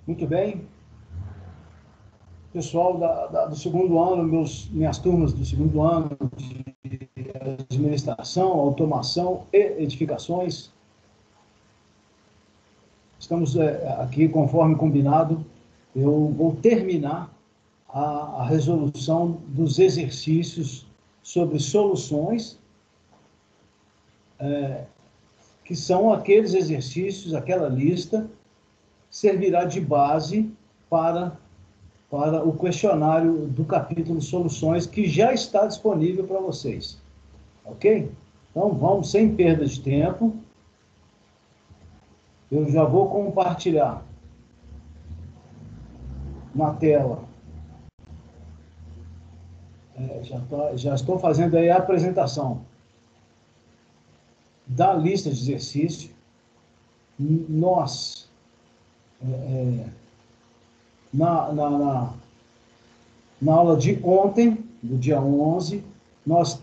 Muito bem. Pessoal do segundo ano, minhas turmas do segundo ano de administração, automação e edificações. Estamos aqui, conforme combinado, eu vou terminar a resolução dos exercícios sobre soluções, que são aqueles exercícios, aquela lista, servirá de base para o questionário do capítulo Soluções, que já está disponível para vocês. Ok? Então, vamos, sem perda de tempo. Eu já vou compartilhar na tela. Já estou fazendo aí a apresentação da lista de exercício. Nós, na aula de ontem, do dia 11, nós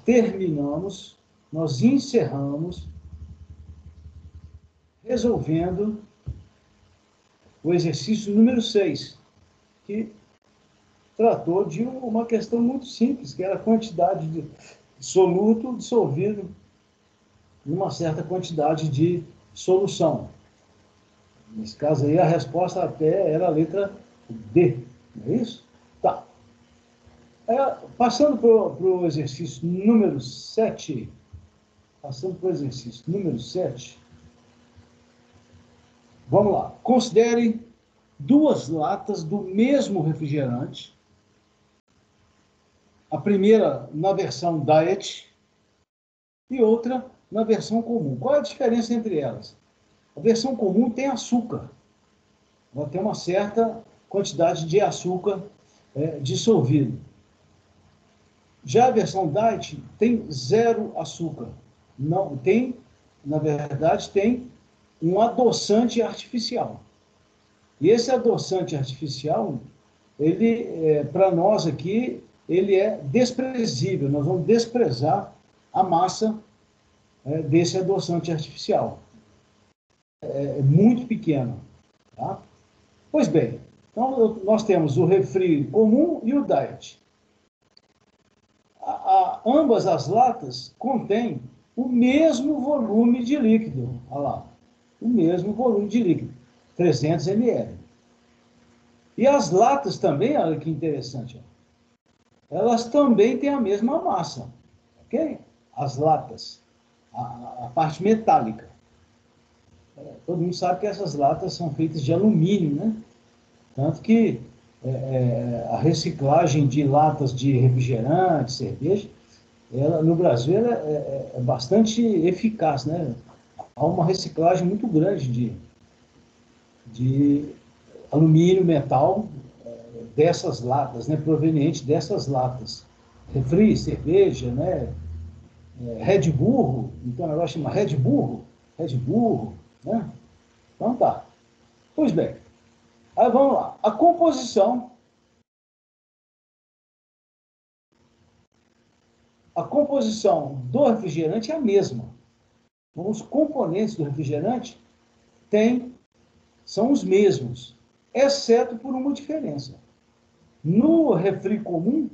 encerramos resolvendo o exercício número 6, que tratou de uma questão muito simples, que era a quantidade de soluto dissolvido numa certa quantidade de solução. Nesse caso aí, a resposta até era a letra D, não é isso? Tá. Passando para o exercício número 7, vamos lá. Considere duas latas do mesmo refrigerante. A primeira na versão diet e outra na versão comum. Qual é a diferença entre elas? A versão comum tem açúcar. Ela tem uma certa quantidade de açúcar dissolvido. Já a versão diet tem zero açúcar. Não tem, na verdade, tem um adoçante artificial. E esse adoçante artificial, ele, para nós aqui, ele é desprezível. Nós vamos desprezar a massa desse adoçante artificial. É muito pequeno. Tá? Pois bem, então nós temos o refri comum e o diet. Ambas as latas contêm o mesmo volume de líquido. Olha lá, o mesmo volume de líquido, 300 ml. E as latas também, olha que interessante, elas também têm a mesma massa, ok? As latas, a parte metálica. Todo mundo sabe que essas latas são feitas de alumínio, né? Tanto que a reciclagem de latas de refrigerante, cerveja, ela, no Brasil, ela é bastante eficaz, né? Há uma reciclagem muito grande de alumínio, metal, dessas latas, né? Proveniente dessas latas. Refri, cerveja, né? Red Burro, então o negócio chama Red Burro, né? Então tá. Pois bem, aí vamos lá. A composição do refrigerante é a mesma. Então, os componentes do refrigerante são os mesmos, exceto por uma diferença. No refri comum,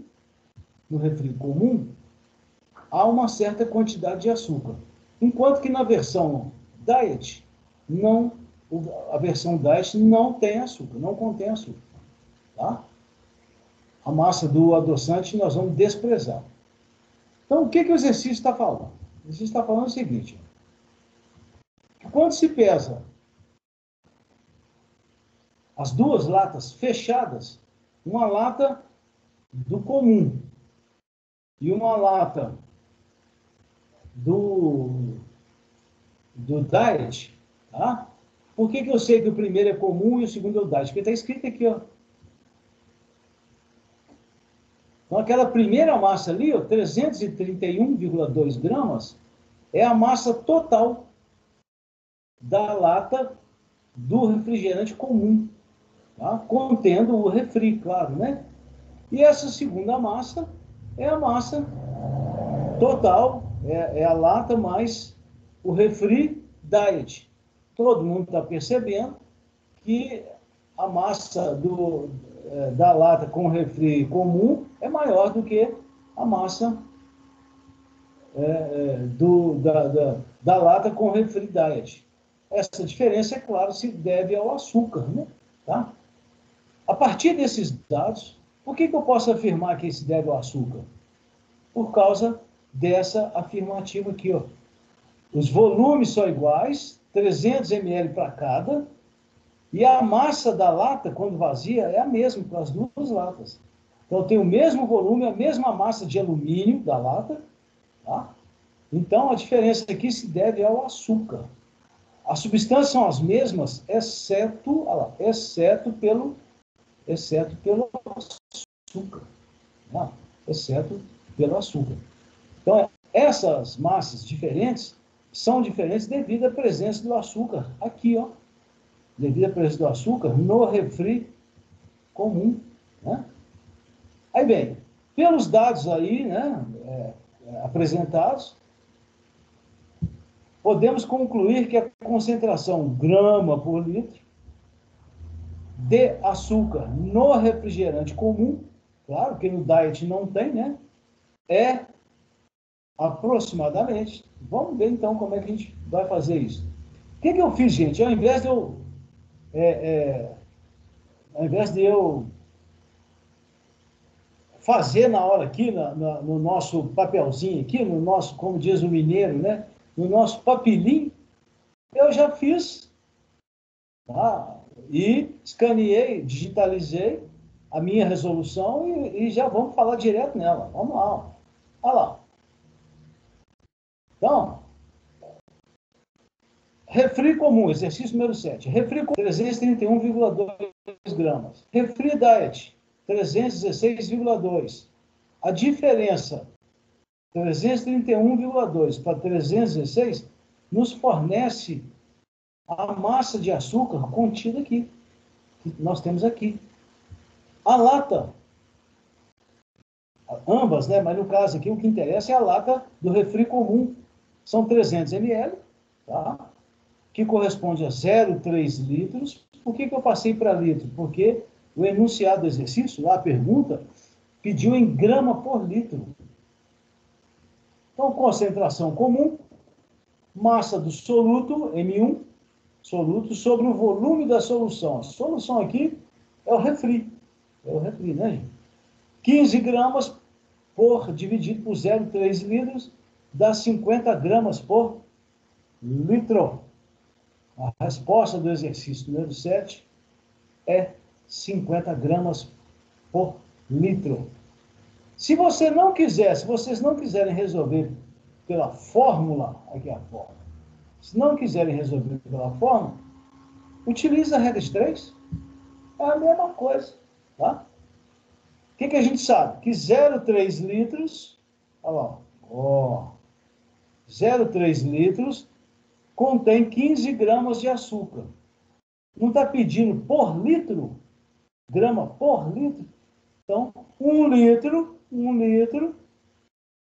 há uma certa quantidade de açúcar, enquanto que na versão diet, a versão diet não tem açúcar, não contém açúcar. Tá? A massa do adoçante nós vamos desprezar. Então, o que o exercício está falando? O exercício está falando o seguinte, que quando se pesa as duas latas fechadas, uma lata do comum e uma lata do diet, tá? Por que eu sei que o primeiro é comum e o segundo é o diet? Porque está escrito aqui, ó. Então, aquela primeira massa ali, 331,2 gramas, é a massa total da lata do refrigerante comum, tá? Contendo o refri, claro, né? E essa segunda massa é a massa total, é a lata mais o refri diet. Todo mundo está percebendo que a massa da lata com refri comum é maior do que a massa da lata com refri diet. Essa diferença, é claro, se deve ao açúcar, né? Tá? A partir desses dados, por que eu posso afirmar que se deve ao açúcar? Por causa dessa afirmativa aqui, ó. Os volumes são iguais, 300 ml para cada, e a massa da lata, quando vazia, é a mesma para as duas latas. Então, tem o mesmo volume, a mesma massa de alumínio da lata, tá? Então, a diferença aqui se deve ao açúcar. As substâncias são as mesmas, exceto pelo açúcar. Tá? Exceto pelo açúcar. Então, essas massas diferentes são diferentes devido à presença do açúcar aqui, ó. Devido à presença do açúcar no refri comum, né? Aí bem, pelos dados aí, né, apresentados, podemos concluir que a concentração grama por litro de açúcar no refrigerante comum, claro que no diet não tem, né, é aproximadamente. Vamos ver então como é que a gente vai fazer isso. O que eu fiz, gente? Ao invés de eu fazer na hora aqui, no nosso papelzinho aqui, no nosso, como diz o mineiro, né, no nosso papelinho, eu já fiz, tá? E escaneei, digitalizei a minha resolução e já vamos falar direto nela. Vamos lá. Ó. Olha lá. Então, refri comum, exercício número 7. Refri comum, 331,2 gramas. Refri diet, 316,2. A diferença, 331,2 para 316, nos fornece a massa de açúcar contida aqui, que nós temos aqui. A lata, ambas, né? Mas no caso aqui, o que interessa é a lata do refri comum. São 300 ml, tá? Que corresponde a 0,3 litros. Por que eu passei para litro? Porque o enunciado do exercício, lá a pergunta, pediu em grama por litro. Então, concentração comum, massa do soluto, M1, soluto, sobre o volume da solução. A solução aqui é o refri. É o refri, né, gente? 15 gramas dividido por 0,3 litros, dá 50 gramas por litro. A resposta do exercício número 7 é 50 gramas por litro. Se vocês não quiserem resolver pela fórmula, aqui é a fórmula. Se não quiserem resolver pela fórmula, utilize a regra de 3. É a mesma coisa, tá? O que a gente sabe? Que 0,3 litros, olha lá, ó, 0,3 litros contém 15 gramas de açúcar. Não está pedindo por litro? Grama por litro? Então, 1 litro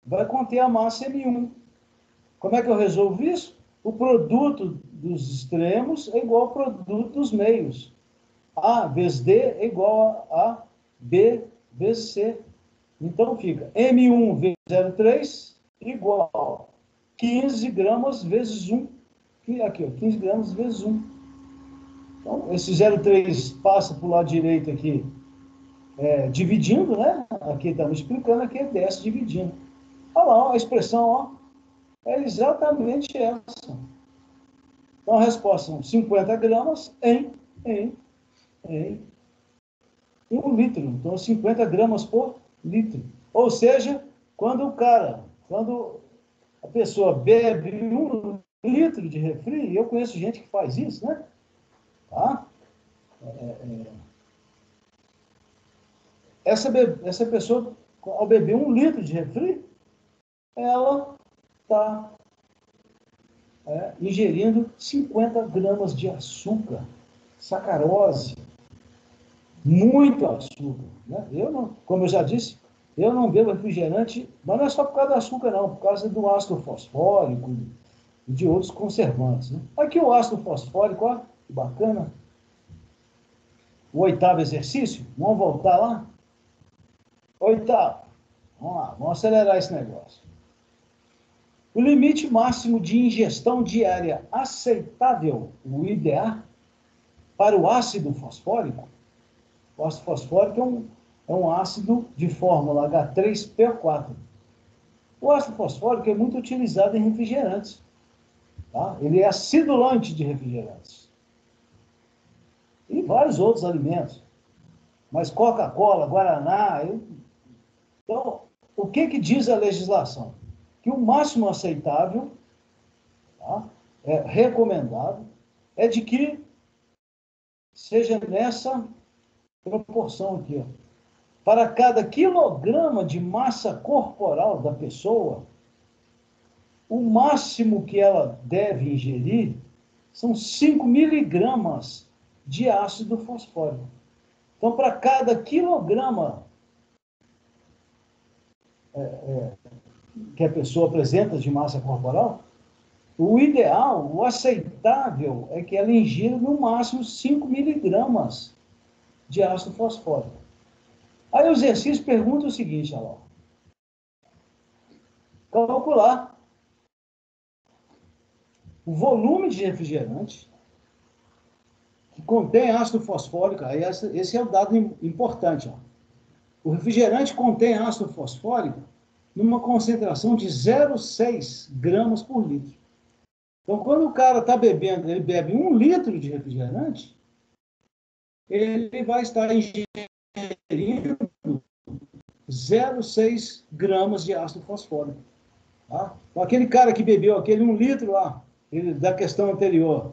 vai conter a massa M1. Como é que eu resolvo isso? O produto dos extremos é igual ao produto dos meios. A vezes D é igual a B vezes C. Então, fica M1 vezes 0,3 igual a 15 gramas vezes 1. Aqui, ó, 15 gramas vezes 1. Então, esse 0,3 passa para o lado direito aqui, dividindo, né? Aqui estamos explicando, aqui desce dividindo. Olha lá, ó, a expressão, ó, é exatamente essa. Então, a resposta são 50 gramas em 1 litro. Então, 50 gramas por litro. Ou seja, quando a pessoa bebe 1 litro de refri, eu conheço gente que faz isso, né? Tá? Essa pessoa, ao beber 1 litro de refri, ela está ingerindo 50 gramas de açúcar, sacarose, muito açúcar. Né? Eu não, como eu já disse, eu não bebo refrigerante, mas não é só por causa do açúcar, não, por causa do ácido fosfórico e de outros conservantes. Né? Aqui o ácido fosfórico, ó, que bacana. o oitavo exercício? Vamos voltar lá? Oitavo. Vamos lá, vamos acelerar esse negócio. O limite máximo de ingestão diária aceitável, o IDA, para o ácido fosfórico. O ácido fosfórico é um ácido de fórmula H3PO4. O ácido fosfórico é muito utilizado em refrigerantes. Tá? Ele é acidulante de refrigerantes. E vários outros alimentos. Mas Coca-Cola, Guaraná... Então, o que diz a legislação? Que o máximo aceitável, tá, recomendado, é de que seja nessa proporção aqui. Ó. Para cada quilograma de massa corporal da pessoa, o máximo que ela deve ingerir são 5 miligramas de ácido fosfórico. Então, para cada quilograma que a pessoa apresenta de massa corporal, o ideal, o aceitável, é que ela ingira no máximo 5 miligramas de ácido fosfórico. Aí o exercício pergunta o seguinte, olha lá. Calcular o volume de refrigerante que contém ácido fosfórico. Aí esse é o dado importante. Ó. O refrigerante contém ácido fosfórico numa concentração de 0,6 gramas por litro. Então, quando o cara está bebendo, ele bebe 1 litro de refrigerante, ele vai estar ingerindo 0,6 gramas de ácido fosfórico. Tá? Então, aquele cara que bebeu aquele 1 litro lá, da questão anterior,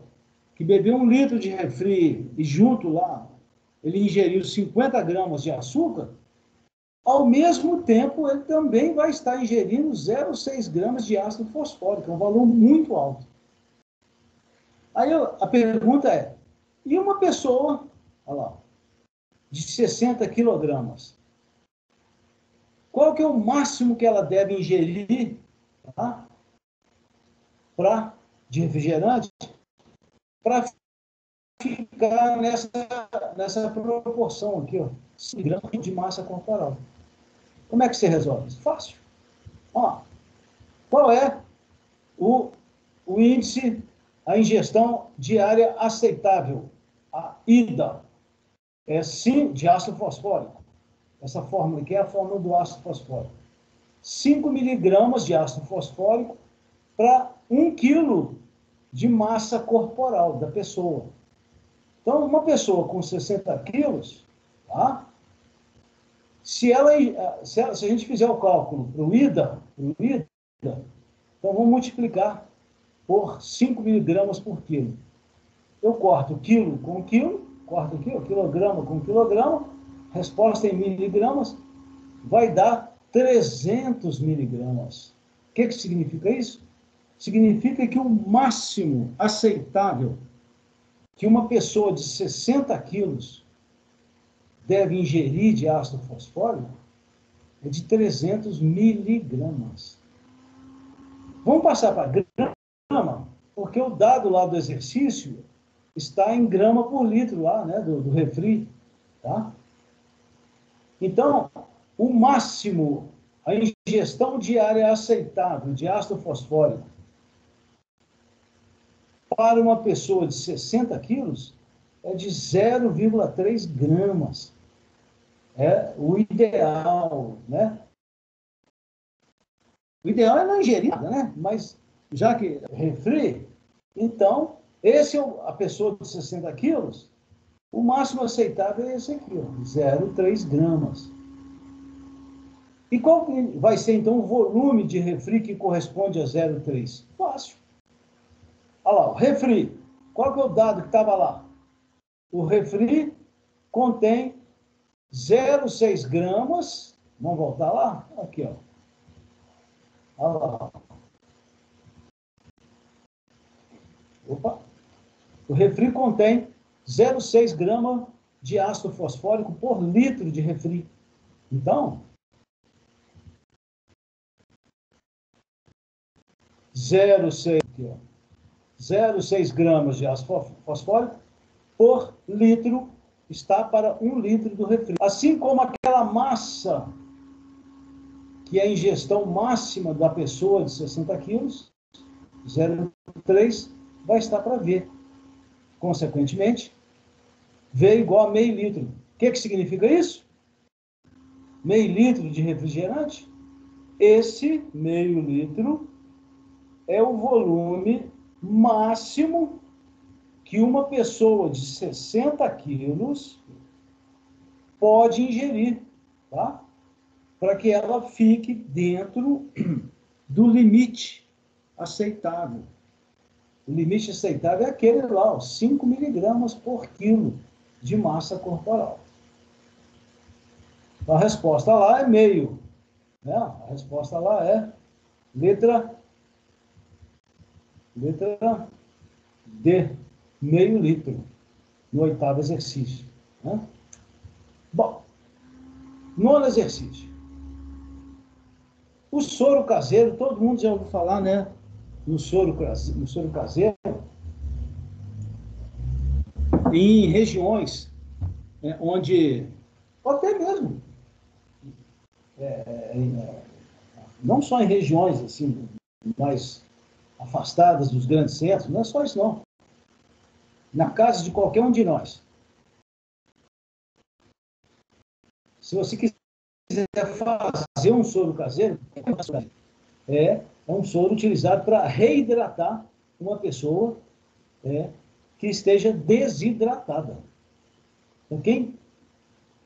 que bebeu 1 litro de refri e junto lá, ele ingeriu 50 gramas de açúcar, ao mesmo tempo, ele também vai estar ingerindo 0,6 gramas de ácido fosfórico, é um valor muito alto. Aí a pergunta é, e uma pessoa, olha lá, de 60 quilogramas, qual que é o máximo que ela deve ingerir, tá? De refrigerante, para ficar nessa proporção aqui, ó, 5 gramas de massa corporal. Como é que você resolve isso? Fácil. Ó, qual é o índice, a ingestão diária aceitável, a IDA, sim, de ácido fosfórico. Essa fórmula aqui é a fórmula do ácido fosfórico. 5 miligramas de ácido fosfórico para 1 quilo de massa corporal da pessoa. Então, uma pessoa com 60 quilos, tá? Se a gente fizer o cálculo para o IDA, então vamos multiplicar por 5 miligramas por quilo. Eu corto quilo com quilo, corto aqui, quilograma com quilograma, resposta em miligramas, vai dar 300 miligramas. O que significa isso? Significa que o máximo aceitável que uma pessoa de 60 quilos deve ingerir de ácido fosfórico é de 300 miligramas. Vamos passar para grama, porque o dado lá do exercício está em grama por litro lá, né, do refri, tá? Então, o máximo, a ingestão diária aceitável de ácido fosfórico para uma pessoa de 60 quilos é de 0,3 gramas. É o ideal, né? O ideal é não ingerir nada, né? Mas, já que refri, então, a pessoa de 60 quilos, o máximo aceitável é esse aqui, 0,3 gramas. E qual vai ser, então, o volume de refri que corresponde a 0,3? Fácil. Olha lá, o refri. Qual que é o dado que estava lá? O refri contém 0,6 gramas. Vamos voltar lá? Aqui, ó. Olha lá. Opa. O refri contém 0,6 gramas de ácido fosfórico por litro de refri. Então, 0,6 gramas de ácido fosfórico por litro está para 1 litro do refri. Assim como aquela massa, que é a ingestão máxima da pessoa de 60 quilos, 0,3, vai estar para V. Consequentemente, V igual a meio litro. O que significa isso? Meio litro de refrigerante? Esse meio litro é o volume máximo que uma pessoa de 60 quilos pode ingerir, tá? Para que ela fique dentro do limite aceitável. O limite aceitável é aquele lá, os 5 miligramas por quilo de massa corporal. Então, a resposta lá é meio. Né? A resposta lá é letra D, meio litro, no 8º exercício. Né? Bom, 9º exercício. O soro caseiro, todo mundo já ouviu falar, né? No soro caseiro, em regiões onde, ou até mesmo, não só em regiões assim, mais afastadas dos grandes centros, não é só isso não. Na casa de qualquer um de nós. Se você quiser fazer um soro caseiro, é um soro utilizado para reidratar uma pessoa que esteja desidratada. Então, quem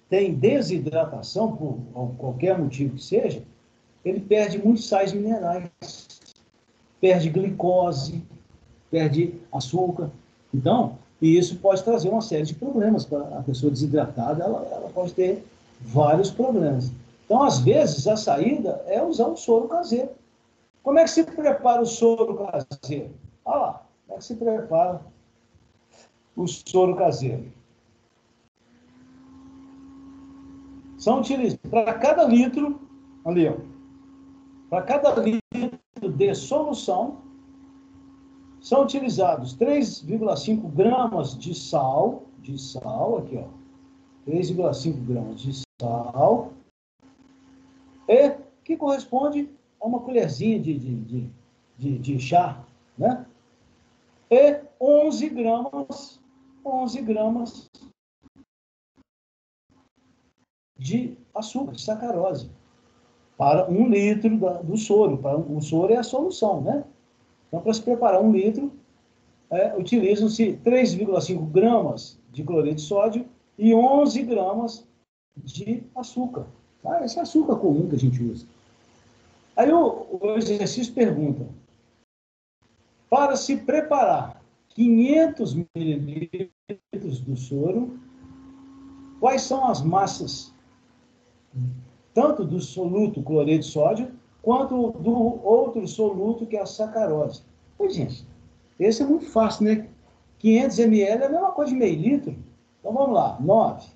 tem desidratação, por qualquer motivo que seja, ele perde muitos sais minerais, perde glicose, perde açúcar. Então, e isso pode trazer uma série de problemas para a pessoa desidratada, ela pode ter vários problemas. Então, às vezes, a saída é usar o soro caseiro. Como é que se prepara o soro caseiro? Olha lá, como é que se prepara o soro caseiro? São utilizados, para cada litro, ali, ó, para cada litro de solução, são utilizados 3,5 gramas de sal, aqui, ó, 3,5 gramas de sal, e que corresponde a uma colherzinha de chá, né? E 11 gramas de açúcar, de sacarose, para 1 litro do soro. O soro é a solução, né? Então, para se preparar 1 litro, utilizam-se 3,5 gramas de cloreto de sódio e 11 gramas de açúcar. Tá? Esse é açúcar comum que a gente usa. Aí o exercício pergunta, para se preparar 500 mililitros do soro, quais são as massas, tanto do soluto cloreto de sódio, quanto do outro soluto, que é a sacarose? Pois, gente, esse é muito fácil, né? 500 ml é a mesma coisa de meio litro. Então, vamos lá. 9.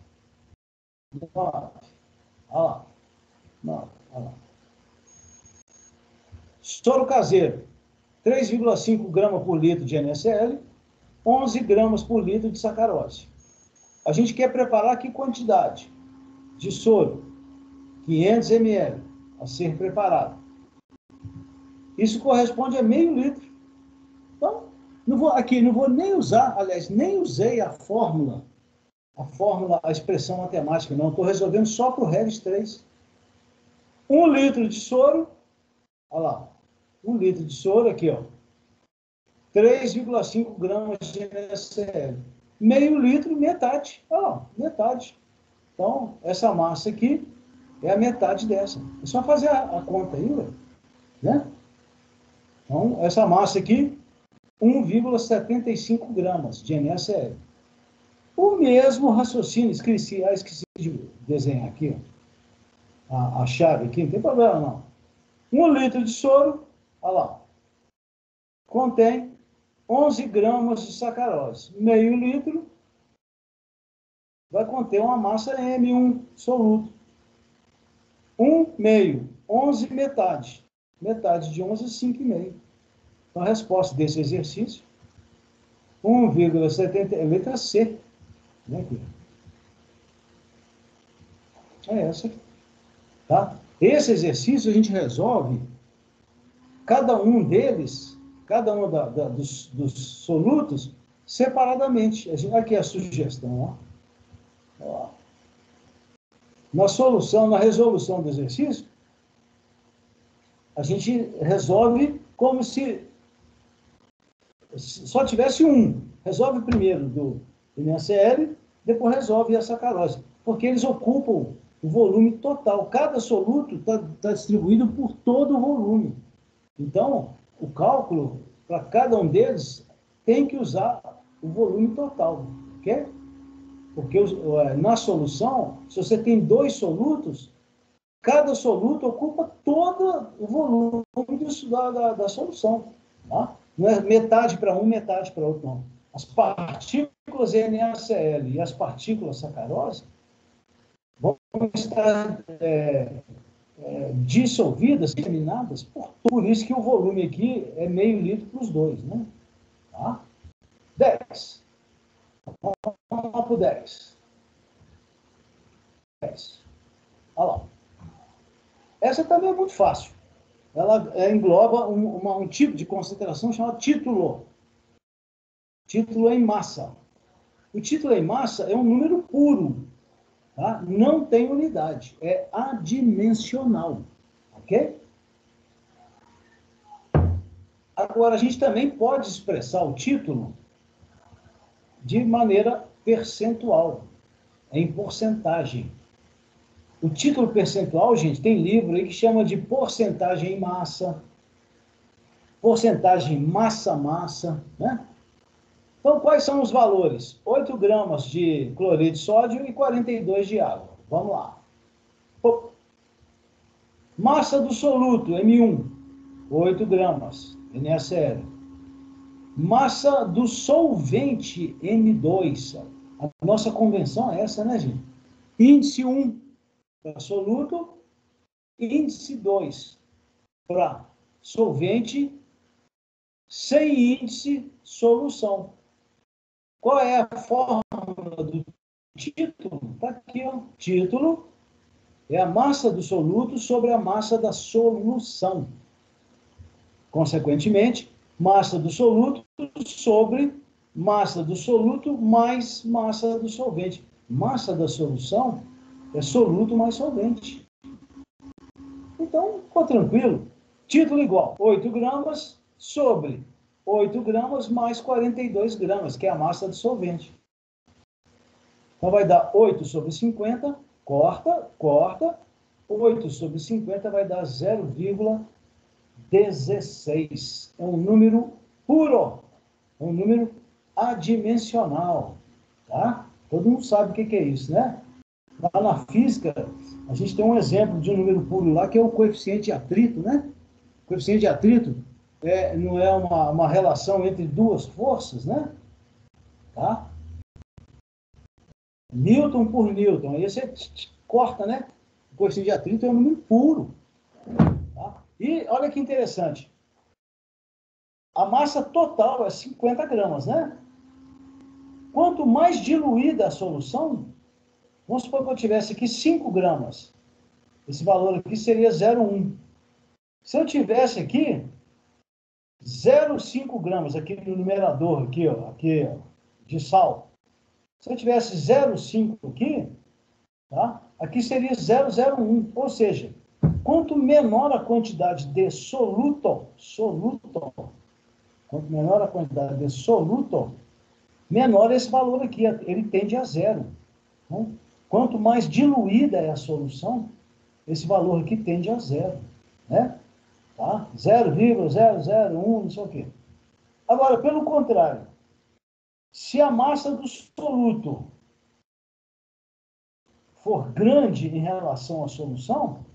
Olha lá. 9. Olha lá. Soro caseiro. 3,5 gramas por litro de NaCl, 11 gramas por litro de sacarose. A gente quer preparar que quantidade de soro? 500 ml a ser preparado. Isso corresponde a meio litro. Então, não vou nem usar, aliás, nem usei a fórmula, a expressão matemática, não. Estou resolvendo só para o Regis 3. 1 litro de soro, olha lá, 1 litro de soro, aqui, ó, 3,5 gramas de NaCl. Meio litro, metade. Olha lá, metade. Então, essa massa aqui é a metade dessa. É só fazer a conta aí, né? Então, essa massa aqui, 1,75 gramas de NaCl. O mesmo raciocínio, esqueci de desenhar aqui, ó, a chave aqui, não tem problema não. 1 litro de soro, olha lá, contém 11 gramas de sacarose. Meio litro vai conter uma massa M1 soluto. 1 meio, 11 metade. Metade de 11 é 5,5. Então, a resposta desse exercício, 1,70, letra C. Né, aqui? É essa aqui. Tá? Esse exercício a gente resolve cada um deles, cada um dos solutos, separadamente. Aqui é a sugestão. Ó. Na solução, na resolução do exercício, a gente resolve como se só tivesse um. Resolve primeiro do NaCl, depois resolve a sacarose. Porque eles ocupam o volume total. Cada soluto está distribuído por todo o volume. Então, o cálculo, para cada um deles, tem que usar o volume total. Ok? Porque na solução, se você tem 2 solutos, cada soluto ocupa todo o volume da solução. Tá? Não é metade para um, metade para outro, não. As partículas NaCl e as partículas sacarose vão estar dissolvidas, eliminadas, por isso que o volume aqui é meio litro para os dois. Né? Tá? 10. Vamos lá para o 10. 10. Olha lá. Essa também é muito fácil. Ela engloba um tipo de concentração chamado título. Título em massa. O título em massa é um número puro. Tá? Não tem unidade. É adimensional. Ok? Agora, a gente também pode expressar o título de maneira percentual, em porcentagem. O título percentual, gente, tem livro aí que chama de porcentagem em massa, porcentagem massa-massa, né? Então, quais são os valores? 8 gramas de cloreto de sódio e 42 de água. Vamos lá. Massa do soluto, M1, 8 gramas, NaCl. Massa do solvente, M2. A nossa convenção é essa, né, gente? Índice 1 para soluto, índice 2 para solvente, sem índice, solução. Qual é a fórmula do título? Está aqui, ó. Título é a massa do soluto sobre a massa da solução. Consequentemente, massa do soluto sobre massa do soluto mais massa do solvente. Massa da solução é soluto mais solvente. Então, ficou tranquilo. Título igual, 8 gramas sobre 8 gramas mais 42 gramas, que é a massa do solvente. Então, vai dar 8 sobre 50, corta. 8 sobre 50 vai dar 0,16. É um número puro. É um número adimensional. Tá? Todo mundo sabe o que é isso, né? Lá na física, a gente tem um exemplo de um número puro lá, que é o coeficiente de atrito, né? O coeficiente de atrito não é uma relação entre duas forças, né? Tá? Newton por Newton. Aí você corta, né? O coeficiente de atrito é um número puro. Tá? E olha que interessante. A massa total é 50 gramas, né? Quanto mais diluída a solução, vamos supor que eu tivesse aqui 5 gramas. Esse valor aqui seria 0,1. Se eu tivesse aqui 0,5 gramas aqui no numerador, aqui, ó, de sal. Se eu tivesse 0,5 aqui, tá? Aqui seria 0,01. Ou seja, quanto menor a quantidade de soluto, quanto menor a quantidade de soluto, menor esse valor aqui, ele tende a 0. Né? Quanto mais diluída é a solução, esse valor aqui tende a 0. Né? Tá? 0,001, não sei o quê. Agora, pelo contrário, se a massa do soluto for grande em relação à solução,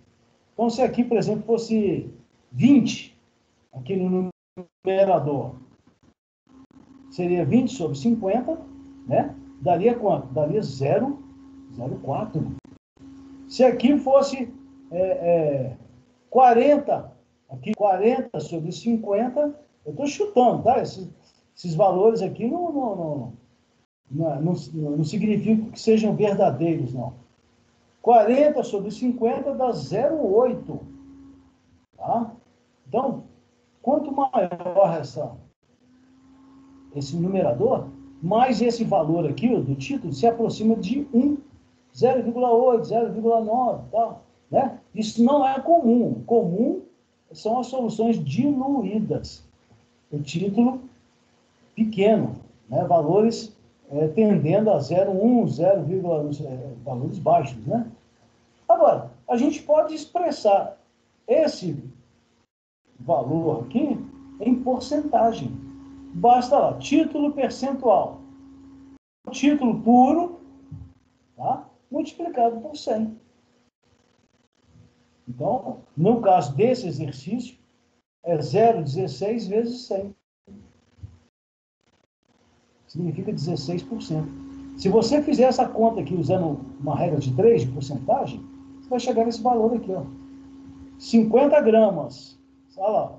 então se aqui, por exemplo, fosse 20, aqui no numerador, seria 20 sobre 50, né? Daria quanto? Daria 0,04. Se aqui fosse 40, aqui 40 sobre 50, eu estou chutando, tá? Esses valores aqui não significam que sejam verdadeiros, não. 40 sobre 50 dá 0,8. Tá? Então, quanto maior esse numerador, mais esse valor aqui do título se aproxima de 1, 0,8, 0,9, tá? Né? Isso não é comum. O comum são as soluções diluídas. O título pequeno, né? Valores tendendo a 0,1, 0, valores baixos, né? Agora, a gente pode expressar esse valor aqui em porcentagem. Basta lá, título percentual. Título puro, tá? Multiplicado por 100. Então, no caso desse exercício, é 0,16 vezes 100. Significa 16%. Se você fizer essa conta aqui usando uma regra de 3 de porcentagem, você vai chegar nesse valor aqui, ó. 50 gramas, olha lá,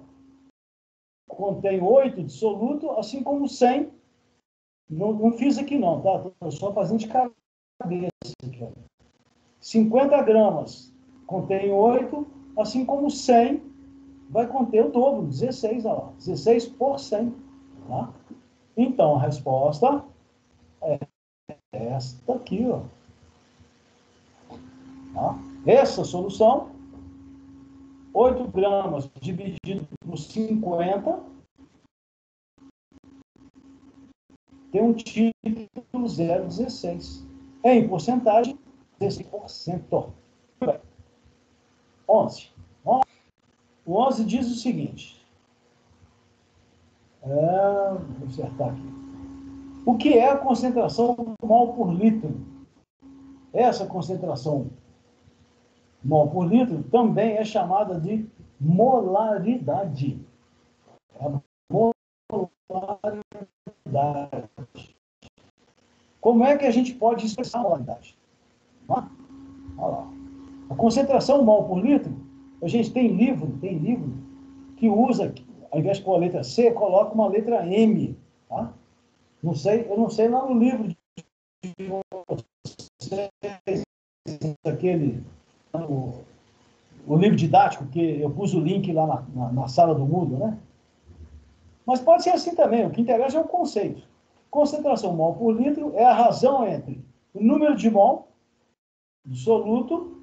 contém 8 de soluto, assim como 100, não fiz aqui não, tá? Estou só fazendo de cabeça aqui, ó. 50 gramas contém 8, assim como 100 vai conter o dobro, 16, olha lá, 16 por 100, tá? Então, a resposta é esta aqui, ó. Tá? Essa solução, 8 gramas dividido por 50, tem um título 0,16. Em porcentagem, 16%. 11. O 11 diz o seguinte. Vou acertar aqui. O que é a concentração mol por litro? Essa concentração mol por litro também é chamada de molaridade. É a molaridade. Como é que a gente pode expressar a molaridade? Olha lá. A concentração mol por litro, a gente tem livro que usa, ao invés de pôr a letra C, coloca uma letra M. Tá? Eu não sei lá no livro de vocês, aquele, o livro didático, que eu pus o link lá na sala do Moodle, né? Mas pode ser assim também, o que interessa é o conceito. Concentração mol por litro é a razão entre o número de mol do soluto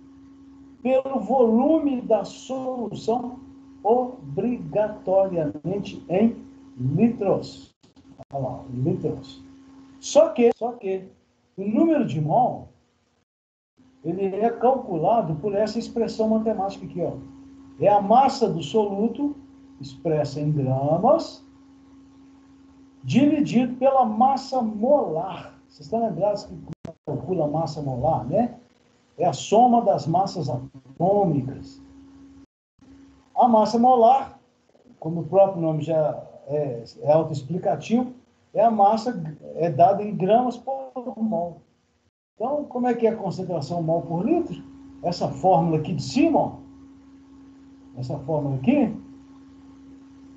pelo volume da solução obrigatoriamente em litros. Olha lá, litros. Só que o número de mol ele é calculado por essa expressão matemática aqui, ó. É a massa do soluto expressa em gramas dividido pela massa molar. Vocês estão lembrados que calcula a massa molar, né? É a soma das massas atômicas. A massa molar, como o próprio nome já é autoexplicativo, é a massa dada em gramas por mol. Então, como é que é a concentração mol por litro? Essa fórmula aqui de cima, ó, essa fórmula aqui,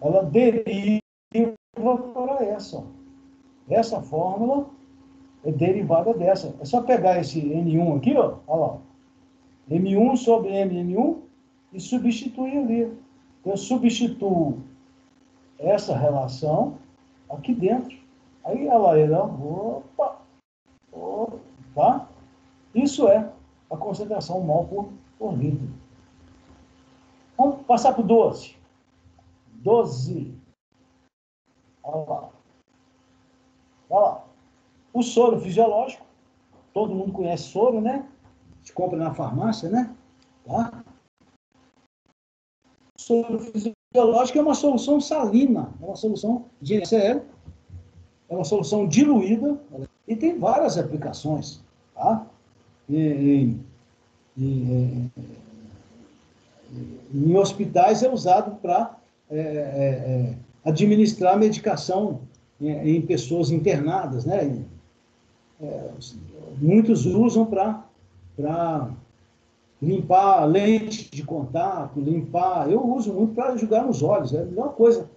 ela deriva para essa. Ó. Essa fórmula é derivada dessa. É só pegar esse N1 aqui, ó, olha lá. M1 sobre MM1 e substituir ali. Eu substituo essa relação aqui dentro. Aí ela irá, opa, tá? Isso é a concentração mol por litro. Vamos passar para o 12. 12. Olha lá. Olha lá. O soro fisiológico, todo mundo conhece soro, né? A gente compra na farmácia, né? Tá? O soro fisiológico é uma solução salina, é uma solução de NaCl, é uma solução diluída e tem várias aplicações, tá? Em hospitais é usado para administrar medicação em pessoas internadas, né? Muitos usam para limpar lente de contato, eu uso muito para jogar nos olhos, é a melhor coisa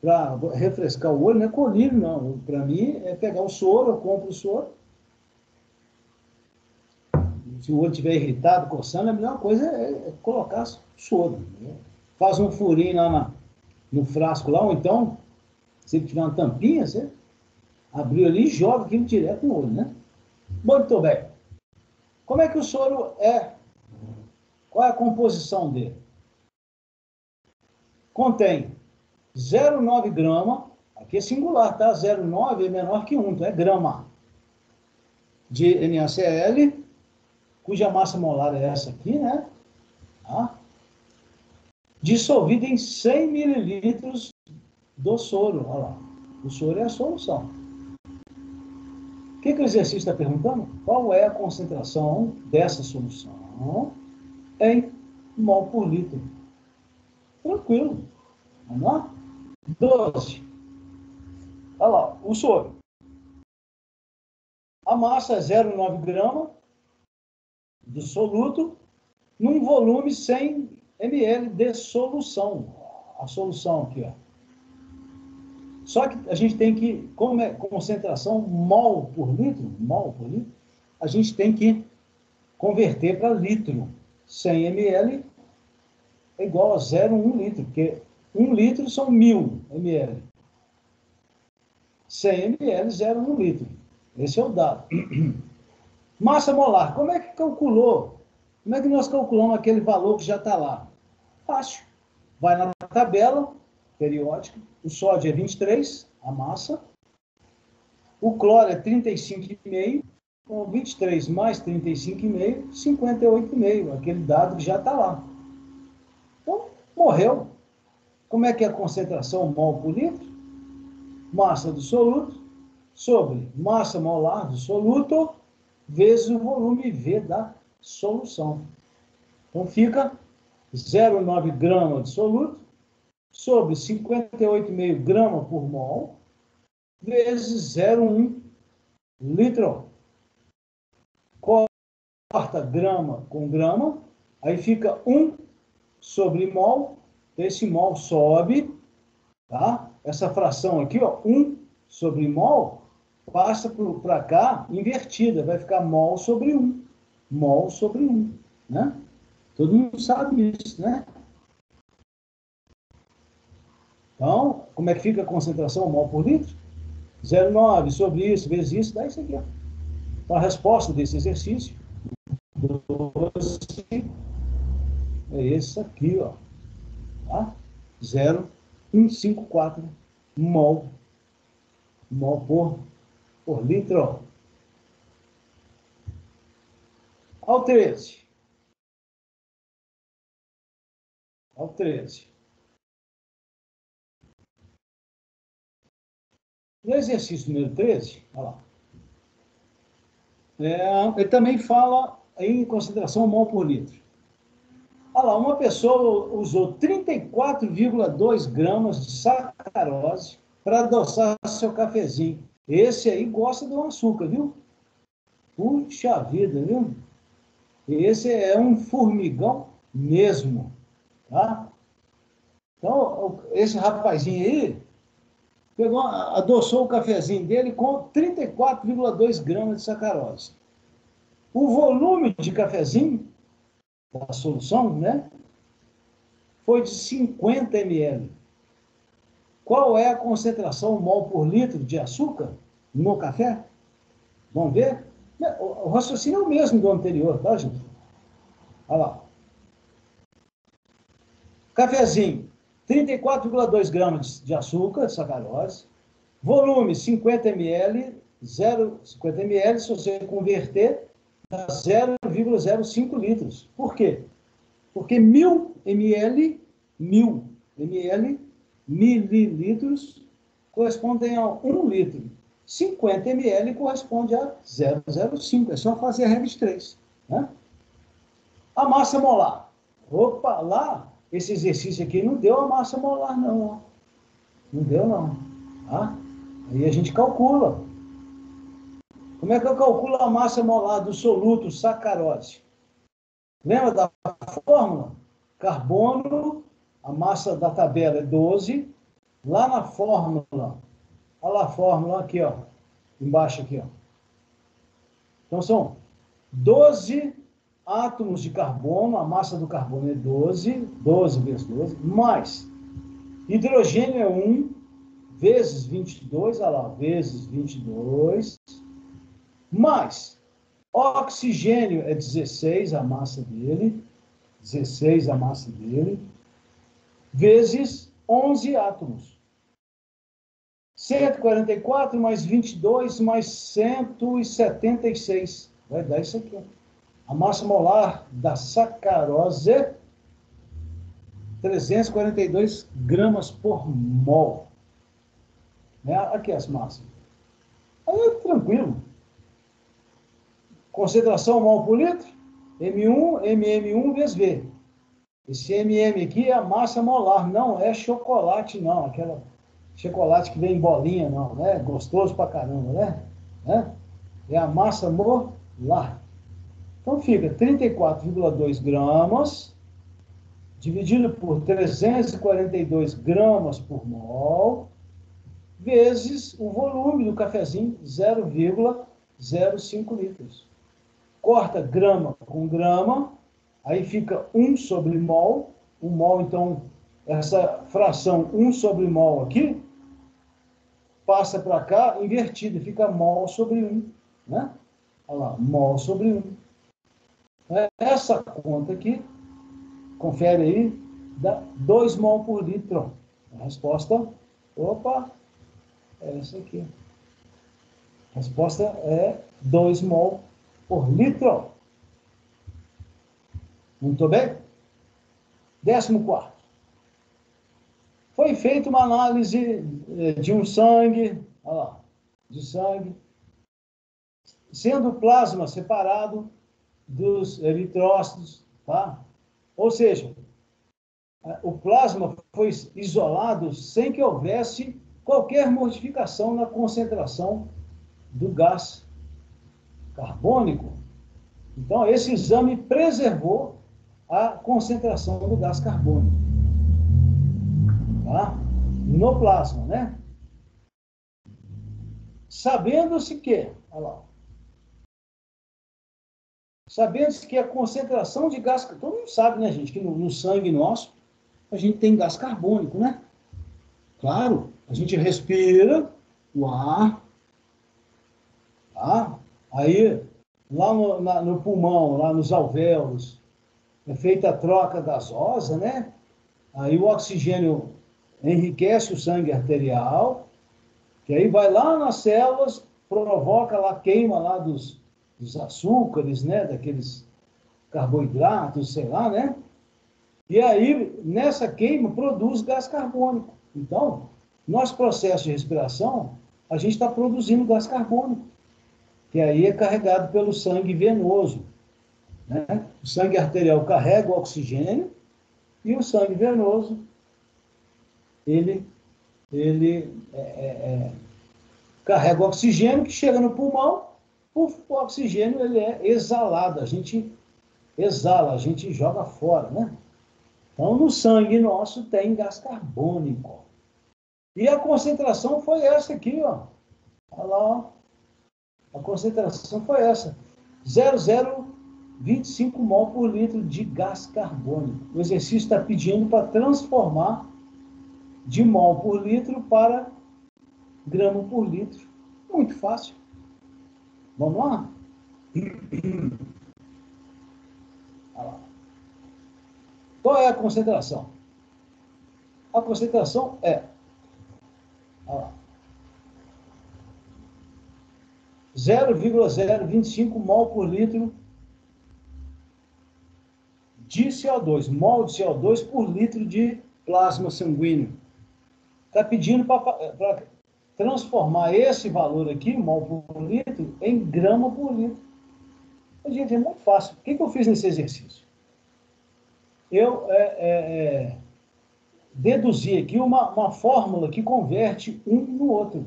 para refrescar o olho, não é colírio, não. Para mim, é pegar o soro, eu compro o soro, se o olho estiver irritado, coçando, a melhor coisa é colocar soro. Né? Faz um furinho lá no frasco lá, ou então, se ele tiver uma tampinha, você abriu ali e joga aquilo direto no olho, né? Muito bem. Como é que o soro é? Qual é a composição dele? Contém 0,9 grama, aqui é singular, tá? 0,9 é menor que 1, então é grama de NaCl, cuja massa molar é essa aqui, né? Tá? Dissolvida em 100 mililitros do soro. Olha lá. O soro é a solução. O que o exercício está perguntando? Qual é a concentração dessa solução em mol por litro? Tranquilo. Vamos lá? 12. Olha lá, o soro. A massa é 0,9 grama do soluto num volume 100 ml de solução. A solução aqui, ó. Só que a gente tem que, como é concentração mol por litro, a gente tem que converter para litro. 100 ml é igual a 0,1 litro, porque 1 litro são 1000 ml. 100 ml, 0,1 litro. Esse é o dado. Massa molar, como é que calculou? Como é que nós calculamos aquele valor que já está lá? Fácil. Vai na tabela periódica, o sódio é 23, a massa, o cloro é 35,5, com 23 mais 35,5, 58,5, aquele dado que já está lá. Então, morreu. Como é que é a concentração mol por litro? Massa do soluto sobre massa molar do soluto vezes o volume V da solução. Então, fica 0,9 grama de soluto sobre 58,5 grama por mol vezes 0,1 litro. Corta grama com grama, aí fica 1 sobre mol, esse mol sobe, tá? Essa fração aqui, ó, 1 sobre mol, passa para cá invertida, vai ficar mol sobre 1. Mol sobre 1, né? Todo mundo sabe isso, né? Então, como é que fica a concentração mol por litro? 0,9 sobre isso, vezes isso, dá isso aqui, ó. Então, a resposta desse exercício 12 é esse aqui, ó. Tá? 0,154 mol por litro. Ao 13. Ao 13. No exercício número 13, olha lá. Ele também fala em concentração mol por litro. Olha lá, uma pessoa usou 34,2 gramas de sacarose para adoçar seu cafezinho. Esse aí gosta do açúcar, viu? Puxa vida, viu? Esse é um formigão mesmo, tá? Então, esse rapazinho aí adoçou o cafezinho dele com 34,2 gramas de sacarose. O volume de cafezinho da solução, né, foi de 50 ml. Qual é a concentração mol por litro de açúcar no café? Vamos ver? O raciocínio é o mesmo do anterior, tá, gente? Olha lá. Cafezinho, 34,2 gramas de açúcar, de sacarose. Volume, 50 ml, 50 ml, se você converter, dá 0,05 litros. Por quê? Porque 1000 ml, mililitros, correspondem a 1 litro. 50 ml corresponde a 0,05. É só fazer a regra de 3. Né? A massa molar. Opa, lá, esse exercício aqui não deu a massa molar, não. Ó. Não deu, não. Tá? Aí a gente calcula. Como é que eu calculo a massa molar do soluto sacarose? Lembra da fórmula? Carbono, a massa da tabela é 12. Lá na fórmula, olha lá a fórmula aqui, ó. Embaixo aqui, ó. Então são 12 átomos de carbono, a massa do carbono é 12, 12 vezes 12, mais hidrogênio é 1, vezes 22, olha lá, vezes 22, mais oxigênio é 16, a massa dele, 16 a massa dele, vezes 11 átomos. 144 mais 22 mais 176. Vai dar isso aqui. A massa molar da sacarose, 342 gramas por mol. Né? Aqui as massas. Aí é tranquilo. Concentração mol por litro, M1, MM1 vezes V. Esse MM aqui é a massa molar, não é chocolate, não. Aquela chocolate que vem em bolinha, não, né? Gostoso pra caramba, né? É a massa molar. Então fica 34,2 gramas, dividido por 342 gramas por mol, vezes o volume do cafezinho, 0,05 litros. Corta grama com grama, aí fica 1 sobre mol. O mol, então, essa fração 1 sobre mol aqui, passa para cá, invertida, fica mol sobre 1. Né? Olha lá, mol sobre 1. Essa conta aqui, confere aí, dá 2 mol por litro. A resposta, opa, é essa aqui. A resposta é 2 mol por litro. Muito bem? 14º. Foi feita uma análise de um sangue, olha lá, de sangue, sendo o plasma separado dos eritrócitos, tá? Ou seja, o plasma foi isolado sem que houvesse qualquer modificação na concentração do gás carbônico. Então, esse exame preservou a concentração do gás carbônico, tá? No plasma, né? Sabendo-se que, olha lá, sabendo-se que a concentração de gás, todo mundo sabe, né, gente, que no sangue nosso a gente tem gás carbônico, né? Claro, a gente respira o ar, tá? Aí, lá no pulmão, lá nos alvéolos, é feita a troca gasosa, né? Aí o oxigênio enriquece o sangue arterial, que aí vai lá nas células, provoca lá, queima lá dos açúcares, né? Daqueles carboidratos, sei lá, né? E aí, nessa queima, produz gás carbônico. Então, nosso processo de respiração, a gente está produzindo gás carbônico, que aí é carregado pelo sangue venoso. Né? O sangue arterial carrega o oxigênio e o sangue venoso, ele carrega o oxigênio que chega no pulmão, o oxigênio ele é exalado, a gente exala, a gente joga fora, né? Então, no sangue nosso tem gás carbônico. E a concentração foi essa aqui, ó. Olha lá, ó. A concentração foi essa. 0,025 mol por litro de gás carbônico. O exercício está pedindo para transformar de mol por litro para grama por litro. Muito fácil. Vamos lá? Olha lá. Qual é a concentração? A concentração é 0,025 mol por litro de CO2, mol de CO2 por litro de plasma sanguíneo. Está pedindo para transformar esse valor aqui, mol por litro, em grama por litro. Gente, é muito fácil. O que eu fiz nesse exercício? Eu deduzi aqui uma fórmula que converte um no outro.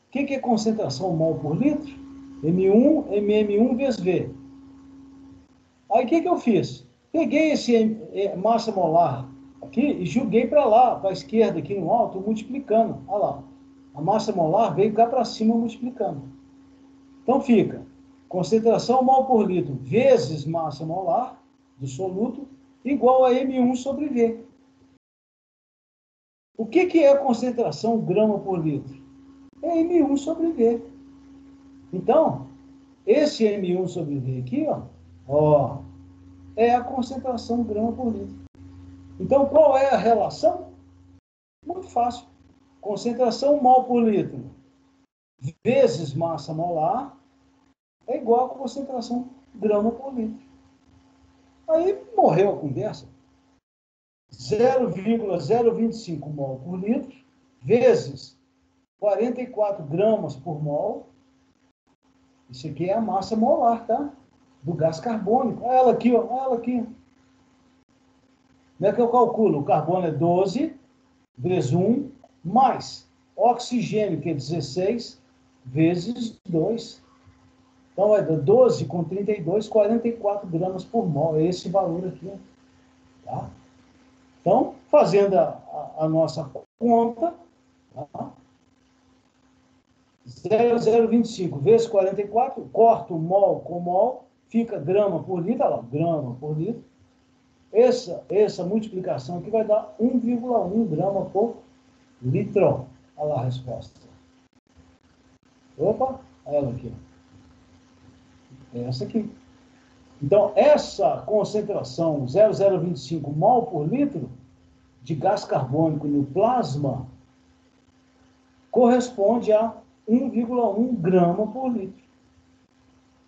O que é concentração mol por litro? M1, MM1 vezes V. Aí o que eu fiz? Peguei esse massa molar aqui e joguei para lá, para a esquerda, aqui no alto, multiplicando. Olha lá. A massa molar veio cá para cima multiplicando. Então fica concentração mol por litro vezes massa molar do soluto igual a M1 sobre V. O que é a concentração grama por litro? É M1 sobre V. Então, esse M1 sobre V aqui, ó, é a concentração grama por litro. Então, qual é a relação? Muito fácil. Concentração mol por litro vezes massa molar é igual a concentração grama por litro. Aí morreu a conversa. 0,025 mol por litro vezes 44 gramas por mol. Isso aqui é a massa molar, tá? Do gás carbônico. Olha ela aqui, ó. Olha ela aqui. Como é que eu calculo? O carbono é 12 vezes 1 mais oxigênio, que é 16, vezes 2. Então, vai dar 12 com 32, 44 gramas por mol. É esse valor aqui. Tá? Então, fazendo a nossa conta, tá? 0,025 vezes 44, corta o mol com mol, fica grama por litro, olha lá, grama por litro. Essa multiplicação aqui vai dar 1,1 grama por litro. Olha lá a resposta. Opa, olha ela aqui. Essa aqui. Então, essa concentração 0,025 mol por litro de gás carbônico no plasma corresponde a 1,1 grama por litro,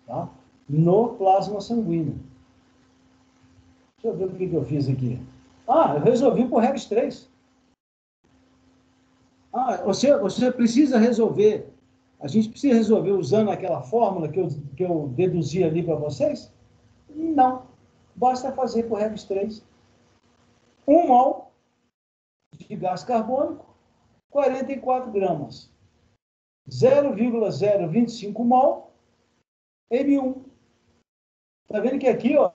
tá? No plasma sanguíneo. Deixa eu ver o que eu fiz aqui. Eu resolvi por Regs 3. Você precisa resolver. A gente precisa resolver usando aquela fórmula que eu deduzi ali para vocês? Não. Basta fazer por Regs 3. 1 mol de gás carbônico, 44 gramas. 0,025 mol, M1. Está vendo que aqui, ó,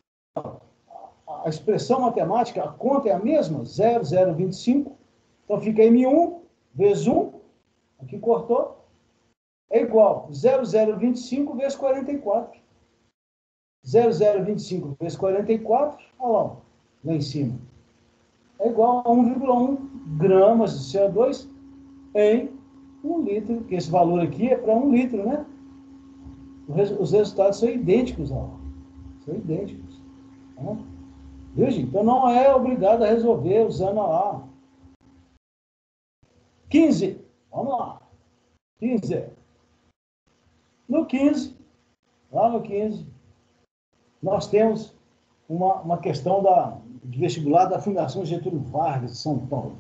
a expressão matemática, a conta é a mesma, 0,025. Então fica M1 vezes 1, aqui cortou, é igual 0,025 vezes 44. 0,025 vezes 44, olha lá em cima, é igual a 1,1 gramas de CO2 em 1 litro, que esse valor aqui é para 1 litro, né? Os resultados são idênticos, ó. São idênticos. Tá? Viu, gente? Então não é obrigado a resolver usando lá. 15. Vamos lá. 15. No 15, lá no 15, nós temos uma questão de vestibular da Fundação Getúlio Vargas, de São Paulo,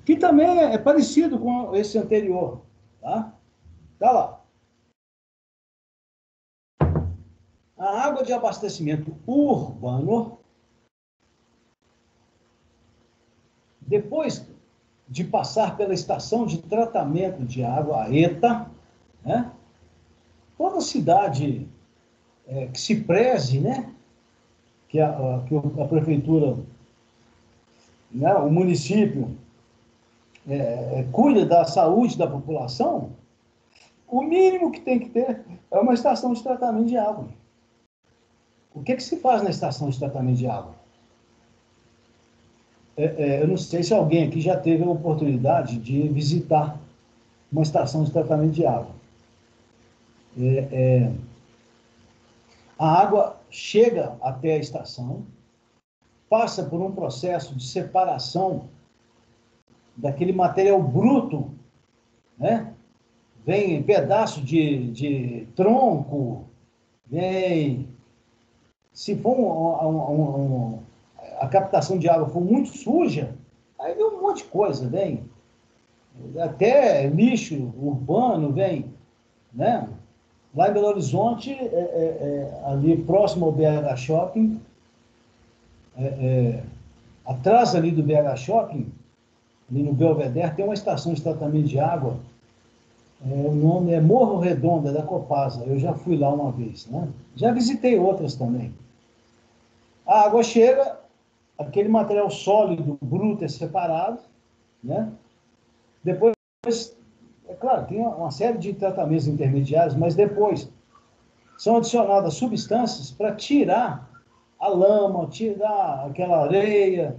que também é parecido com esse anterior, tá? Tá lá. A água de abastecimento urbano, depois de passar pela estação de tratamento de água, a ETA, né? Toda cidade que se preze, né? Que a prefeitura, né? O município cuida da saúde da população, o mínimo que tem que ter é uma estação de tratamento de água. O que se faz na estação de tratamento de água? Eu não sei se alguém aqui já teve a oportunidade de visitar uma estação de tratamento de água. A água chega até a estação, passa por um processo de separação daquele material bruto, né? Vem pedaço de tronco, vem... Se for a captação de água for muito suja, aí vem um monte de coisa, vem. Até lixo urbano vem, né? Lá em Belo Horizonte, ali próximo ao BH Shopping, atrás ali do BH Shopping, ali no Belvedere, tem uma estação de tratamento de água. O nome é Morro Redondo, da Copasa. Eu já fui lá uma vez, né? Já visitei outras também. A água chega, aquele material sólido, bruto, é separado, né? Depois, é claro, tem uma série de tratamentos intermediários, mas depois são adicionadas substâncias para tirar a lama, tirar aquela areia.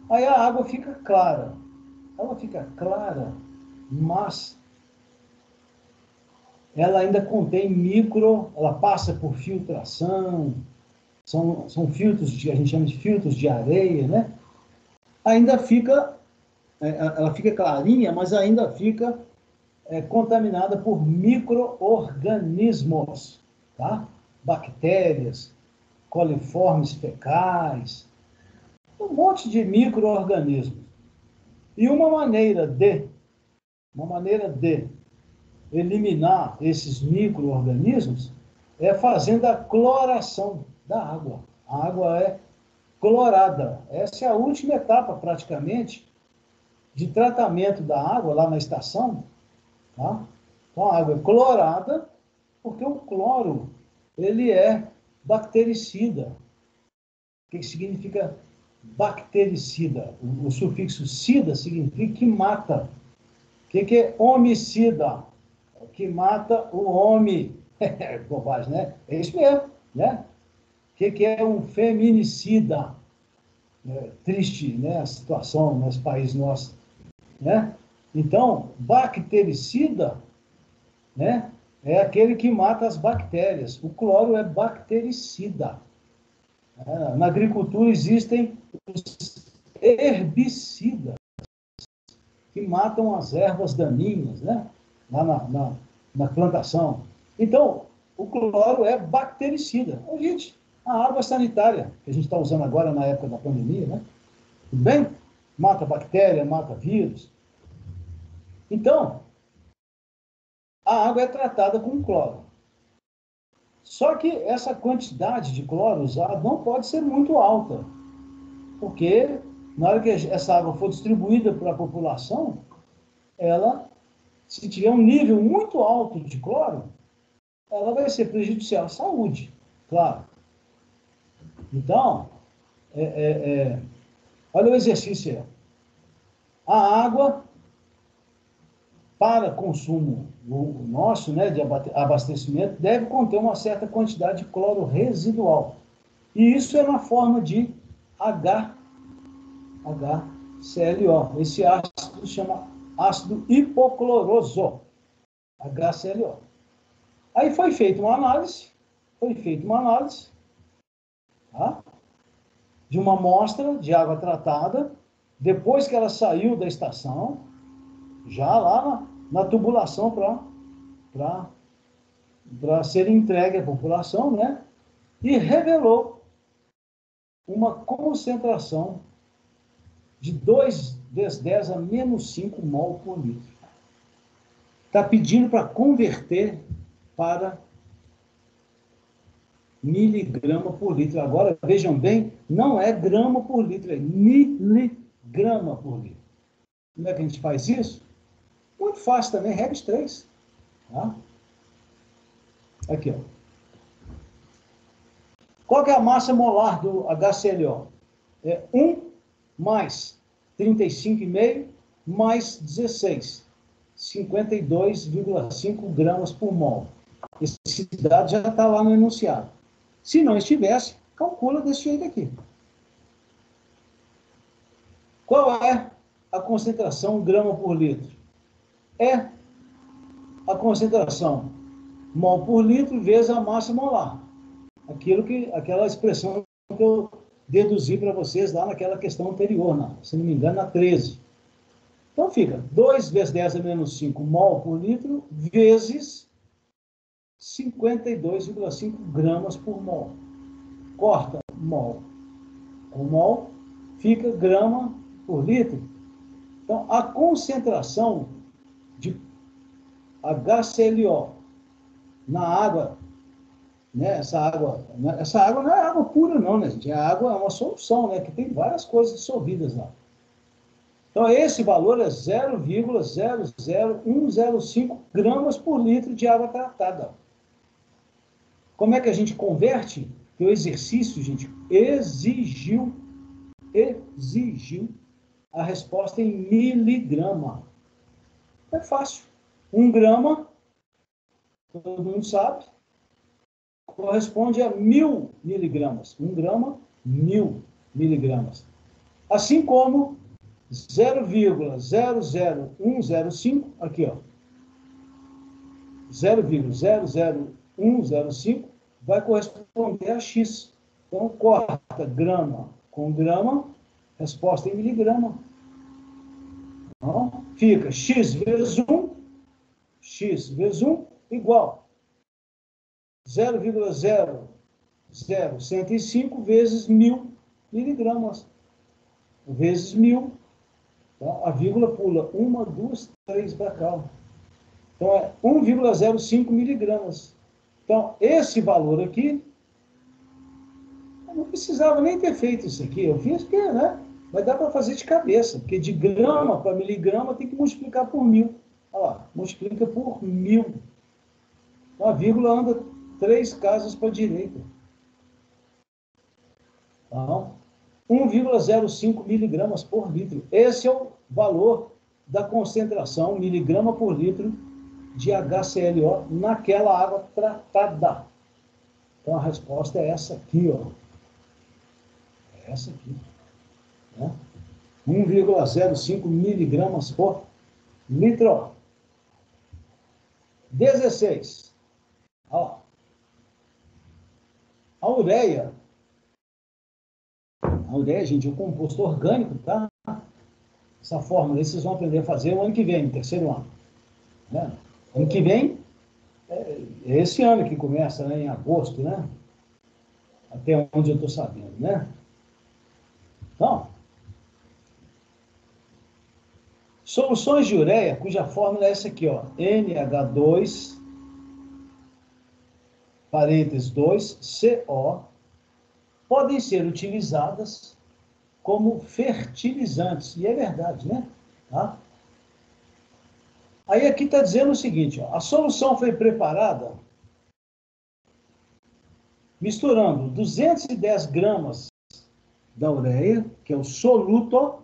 Aí a água fica clara. Ela fica clara, mas ela ainda contém ela passa por filtração, são filtros, a gente chama de filtros de areia, né? Ainda fica, ela fica clarinha, mas ainda fica contaminada por micro-organismos, tá? Bactérias, coliformes fecais, um monte de micro-organismos. E uma maneira de eliminar esses micro-organismos é fazendo a cloração da água. A água é clorada. Essa é a última etapa, praticamente, de tratamento da água lá na estação. Tá? Então, a água é clorada, porque o cloro ele é bactericida. O que significa bactericida? O sufixo cida significa que mata. O que é homicida? Que mata o homem. É bobagem, né? É isso mesmo, né? O que é um feminicida? É triste, né? A situação nos países nossos, né? Então, bactericida, né? É aquele que mata as bactérias. O cloro é bactericida. Na agricultura existem os herbicidas que matam as ervas daninhas, né? Lá na plantação. Então, o cloro é bactericida. Gente, a água sanitária que a gente está usando agora na época da pandemia, né? Tudo bem? Mata bactéria, mata vírus. Então, a água é tratada com cloro. Só que essa quantidade de cloro usado não pode ser muito alta, porque na hora que essa água for distribuída para a população, ela, se tiver um nível muito alto de cloro, ela vai ser prejudicial à saúde, claro. Então, olha o exercício aí. A água, para consumo nosso, né, de abastecimento, deve conter uma certa quantidade de cloro residual. E isso é na forma de HClO. Esse ácido se chama ácido hipocloroso, HClO. Aí foi feita uma análise, tá? De uma amostra de água tratada, depois que ela saiu da estação, já lá na tubulação para ser entregue à população, né? E revelou uma concentração de 2 vezes 10 a menos 5 mol por litro. Está pedindo para converter para miligrama por litro. Agora, vejam bem, não é grama por litro, é miligrama por litro. Como é que a gente faz isso? Muito fácil também, regra 3. Tá? Aqui, ó. Qual que é a massa molar do HClO? É 1 mais 35,5 mais 16. 52,5 gramas por mol. Esse dado já está lá no enunciado. Se não estivesse, calcula desse jeito aqui. Qual é a concentração grama por litro? É a concentração mol por litro vezes a massa molar. Aquela expressão que eu deduzi para vocês lá naquela questão anterior, se não me engano, na 13. Então fica 2 vezes 10 a menos 5 mol por litro vezes 52,5 gramas por mol. Corta mol com mol, fica grama por litro. Então, a concentração de HClO na água, né? Essa água não é água pura, não, né, gente? A água é uma solução, né? Que tem várias coisas dissolvidas lá. Então, esse valor é 0,00105 gramas por litro de água tratada. Como é que a gente converte? Porque o exercício, gente, exigiu a resposta em miligrama. É fácil. 1 grama, todo mundo sabe, corresponde a 1.000 miligramas. 1 grama, 1.000 miligramas. Assim como 0,00105, aqui, ó, 0,00105 vai corresponder a X. Então, corta grama com grama, resposta em miligrama. Então, fica X vezes 1 igual 0,0105 vezes 1.000 miligramas. Vezes 1.000. Tá? A vírgula pula 1, 2, 3 para cá. Então, é 1,05 miligramas. Então, esse valor aqui, eu não precisava nem ter feito isso aqui. Eu fiz porque, né? Mas dá para fazer de cabeça, porque de grama para miligrama tem que multiplicar por 1.000. Olha lá, multiplica por 1.000. Então, a vírgula anda 3 casas para a direita. Então, 1,05 miligramas por litro. Esse é o valor da concentração, miligrama por litro, de HClO naquela água tratada. Então, a resposta é essa aqui, ó. É essa aqui. Né? 1,05 miligramas por litro. 16. Olha lá. A ureia, gente, é um composto orgânico, tá? Essa fórmula aí vocês vão aprender a fazer o ano que vem, no terceiro ano. Né? Ano que vem, é esse ano que começa, né, em agosto, né? Até onde eu estou sabendo, né? Então, soluções de ureia, cuja fórmula é essa aqui, ó, NH2, parênteses 2CO, podem ser utilizadas como fertilizantes. E é verdade, né? Tá? Aí aqui está dizendo o seguinte, ó, a solução foi preparada misturando 210 gramas da ureia, que é o soluto,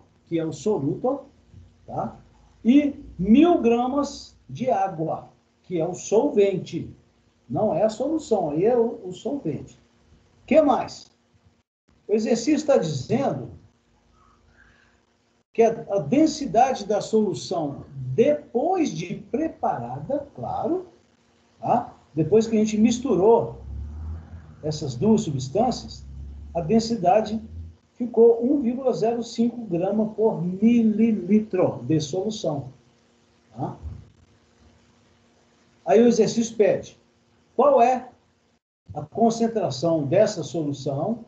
tá? E 1.000 gramas de água, que é o solvente. Não é a solução, aí é o solvente. O que mais? O exercício está dizendo que a densidade da solução, depois de preparada, claro, tá? Depois que a gente misturou essas duas substâncias, a densidade ficou 1,05 grama por mililitro de solução. Tá? Aí o exercício pede, qual é a concentração dessa solução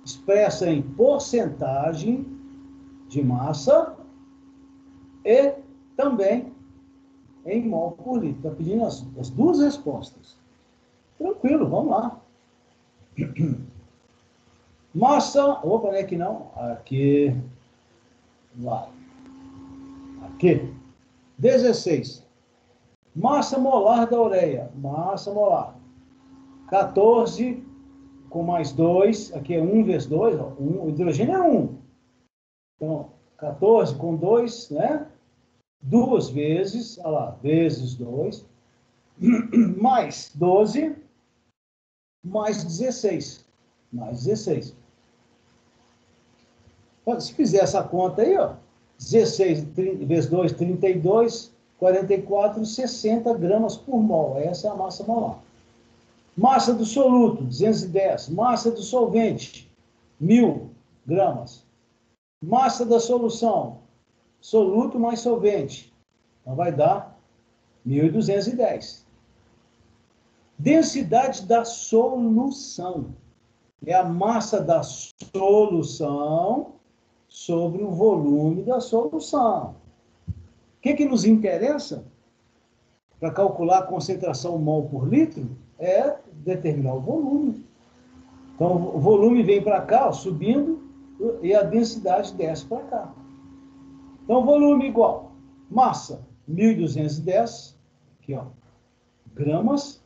expressa em porcentagem de massa e também em mol por litro. Está pedindo as duas respostas. Tranquilo, vamos lá. Massa, opa, não é aqui não, aqui, lá, aqui, 16. Massa molar da ureia, massa molar, 14 com mais 2, aqui é 1 vezes 2, ó, o hidrogênio é 1. Então, 14 com 2, né? 2 vezes, olha lá, vezes 2, mais 12, mais 16. Mais 16. Se fizer essa conta aí, ó, 16 vezes 2, 32, 44, 60 gramas por mol. Essa é a massa molar. Massa do soluto, 210. Massa do solvente, 1.000 gramas. Massa da solução, soluto mais solvente. Então, vai dar 1.210. Densidade da solução. É a massa da solução sobre o volume da solução. O que nos interessa para calcular a concentração mol por litro é determinar o volume. Então, o volume vem para cá, ó, subindo, e a densidade desce para cá. Então, volume igual massa, 1.210, aqui, ó, gramas,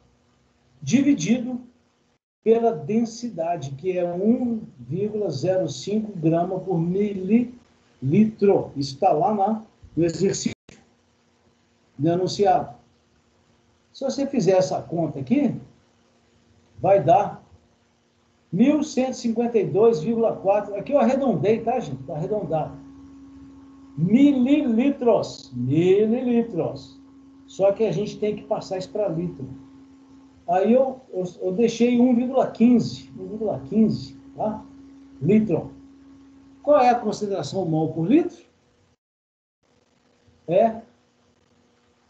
dividido pela densidade, que é 1,05 grama por mililitro. Isso está lá no exercício enunciado. Se você fizer essa conta aqui, vai dar 1.152,4. Aqui eu arredondei, tá, gente? Está arredondado. Mililitros. Mililitros. Só que a gente tem que passar isso para litro. Aí eu deixei 1,15, tá? Litro. Qual é a concentração mol por litro? É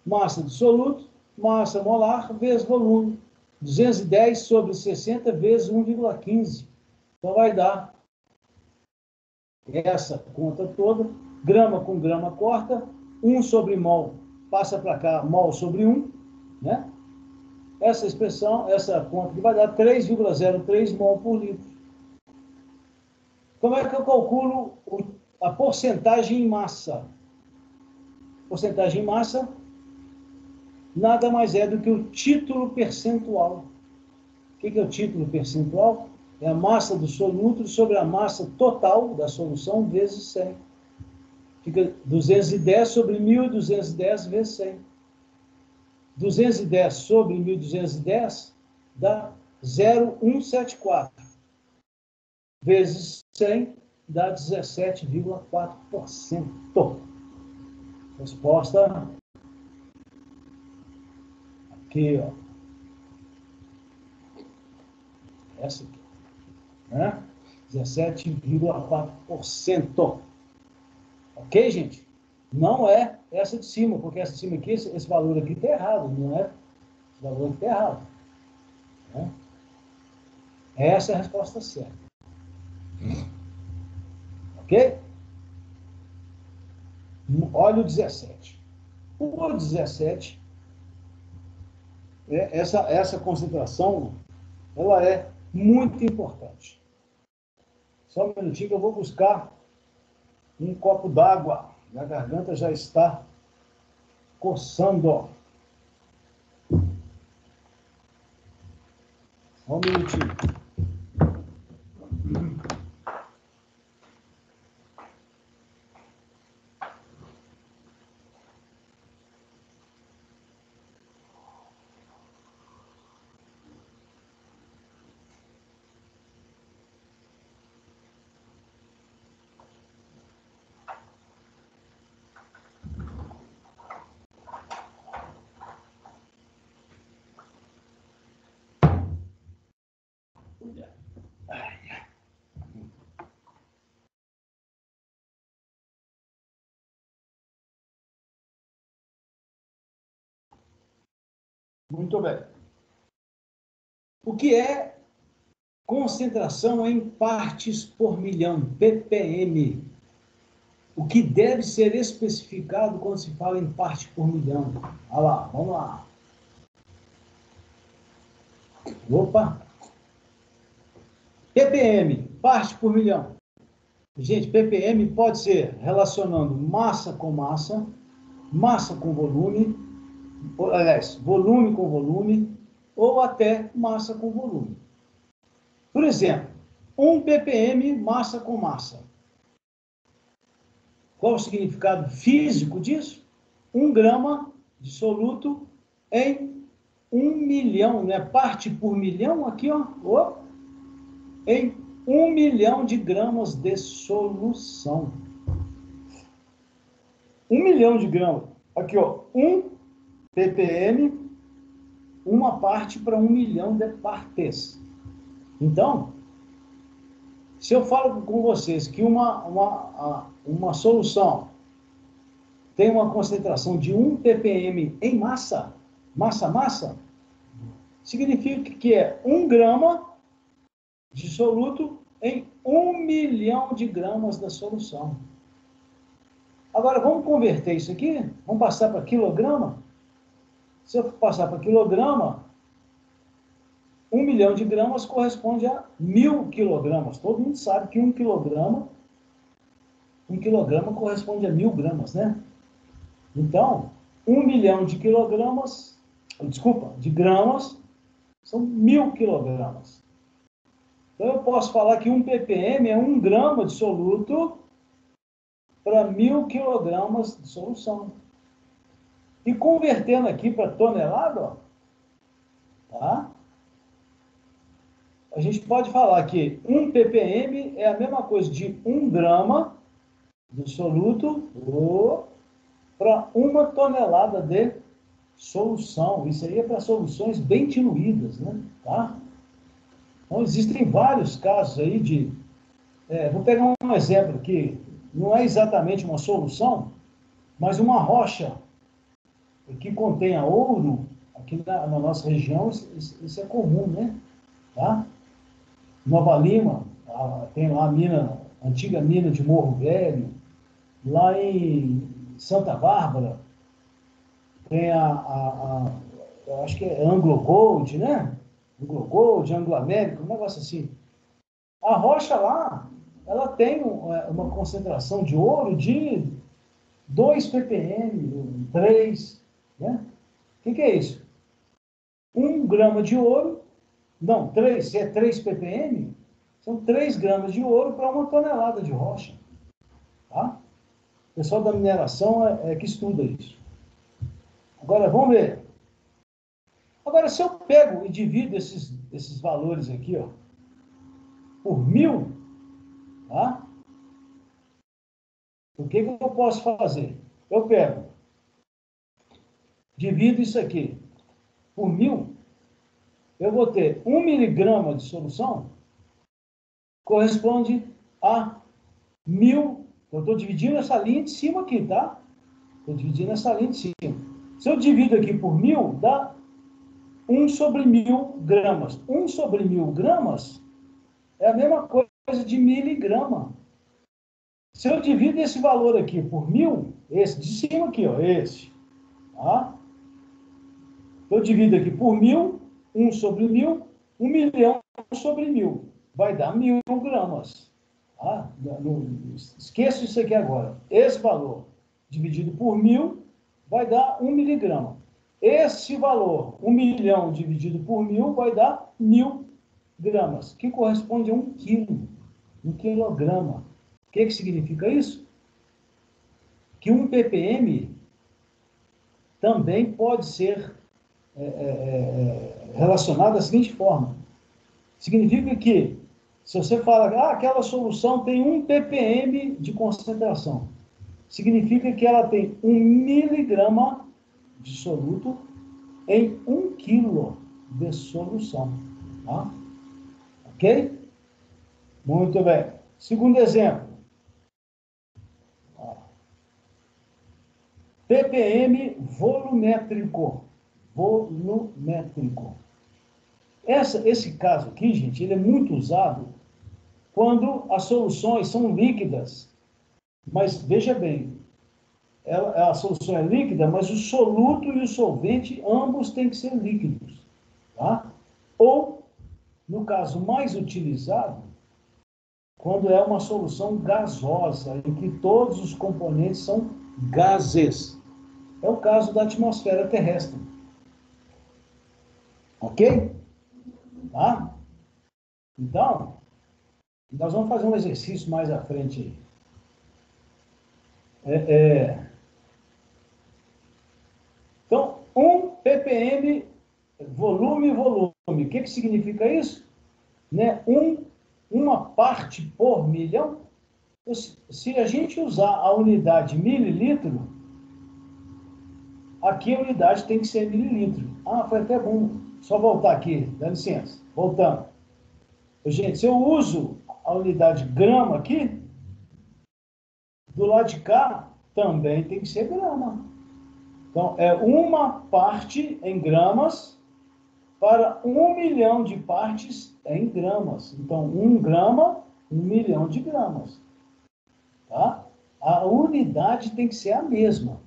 massa do soluto, massa molar, vezes volume. 210 sobre 60 vezes 1,15. Então vai dar essa conta toda. Grama com grama corta. 1 sobre mol passa para cá, mol sobre 1. Né? Essa expressão, essa conta que vai dar 3,03 mol por litro. Como é que eu calculo a porcentagem em massa? Porcentagem em massa nada mais é do que o título percentual. O que é o título percentual? É a massa do soluto sobre a massa total da solução vezes 100. Fica 210 sobre 1.210 vezes 100. 210 sobre 1.210 dá 0,174. Vezes 100 dá 17,4%. Resposta aqui, ó. Essa aqui, né? 17,4%. Ok, gente? Não é essa de cima, porque essa de cima aqui, esse valor aqui está errado, não é? Esse valor aqui está errado. Né? Essa é a resposta certa. Ok? Olha o 17. O 17, essa concentração, ela é muito importante. Só um minutinho que eu vou buscar um copo d'água. A garganta já está coçando. Só um minutinho. Muito bem. O que é concentração em partes por milhão, ppm? O que deve ser especificado quando se fala em parte por milhão? Olha lá, vamos lá. Opa! ppm, parte por milhão. Gente, ppm pode ser relacionando massa com massa, massa com volume, aliás, volume com volume, ou até massa com volume. Por exemplo, 1 ppm massa com massa. Qual o significado físico disso? 1 grama de soluto em 1 milhão, né? Parte por milhão aqui, ó, em 1 milhão de gramas de solução. 1 milhão de gramas. Aqui, ó, 1 ppm, uma parte para 1 milhão de partes. Então, se eu falo com vocês que uma solução tem uma concentração de 1 ppm em massa, significa que é 1 grama de soluto em 1 milhão de gramas da solução. Agora, vamos converter isso aqui? Vamos passar para quilograma? Se eu passar para quilograma, 1 milhão de gramas corresponde a 1.000 quilogramas. Todo mundo sabe que 1 quilograma corresponde a 1.000 gramas, né? Então, 1 milhão de quilogramas, de gramas, são 1.000 quilogramas. Então, eu posso falar que 1 ppm é 1 grama de soluto para 1.000 quilogramas de solução. E convertendo aqui para tonelada, ó, tá? a gente pode falar que 1 ppm é a mesma coisa de 1 grama de soluto para 1 tonelada de solução. Isso aí é para soluções bem diluídas, né? Tá? Então, existem vários casos aí de... vou pegar um exemplo aqui. Não é exatamente uma solução, mas uma rocha que contenha ouro, aqui na nossa região, isso é comum, né? Tá? Nova Lima, tem lá a mina, a antiga mina de Morro Velho. Lá em Santa Bárbara, tem eu acho que é Anglo Gold, né? Anglo Gold, Anglo América, um negócio assim. A rocha lá, ela tem uma concentração de ouro de 2 ppm, 3, né? O que é isso? 1 grama de ouro, não, 3, se é 3 ppm, são 3 gramas de ouro para 1 tonelada de rocha. Tá? O pessoal da mineração é que estuda isso. Agora, vamos ver. Agora, se eu pego e divido esses valores aqui, ó, por 1000, tá? O que eu posso fazer? Eu pego, divido isso aqui por 1000, eu vou ter 1 miligrama de solução, corresponde a 1000. Eu estou dividindo essa linha de cima aqui, tá? Estou dividindo essa linha de cima. Se eu divido aqui por 1000, dá 1 sobre 1000 gramas. 1 sobre 1000 gramas é a mesma coisa de miligrama. Se eu divido esse valor aqui por 1000, esse de cima aqui, ó, esse, tá? Eu divido aqui por 1000, 1 sobre 1000, 1 milhão sobre 1000. Vai dar 1000 gramas. Tá? Esqueça isso aqui agora. Esse valor dividido por 1000 vai dar 1 miligrama. Esse valor, 1 milhão dividido por 1000, vai dar 1000 gramas, que corresponde a 1 quilo, 1 quilograma. O que significa isso? Que 1 ppm também pode ser relacionado da seguinte forma. Significa que, se você fala, aquela solução tem 1 ppm de concentração, significa que ela tem 1 miligrama de soluto em 1 quilo de solução. Tá? Ok? Muito bem. Segundo exemplo. ppm volumétrico. Volumétrico. Esse caso aqui, gente, ele é muito usado quando as soluções são líquidas. Mas, veja bem, a solução é líquida, mas o soluto e o solvente, ambos têm que ser líquidos. Tá? Ou, no caso mais utilizado, quando é uma solução gasosa, em que todos os componentes são gases. É o caso da atmosfera terrestre. Ok? Tá? Então, nós vamos fazer um exercício mais à frente aí. Então, 1 ppm, volume. O que significa isso? Né? Uma parte por milhão. Se a gente usar a unidade mililitro, aqui a unidade tem que ser mililitro. Foi até bom. Só voltar aqui, dá licença. Voltando. Gente, se eu uso a unidade grama aqui, do lado de cá também tem que ser grama. Então, é uma parte em gramas para 1 milhão de partes em gramas. Então, 1 grama, 1 milhão de gramas. Tá? A unidade tem que ser a mesma.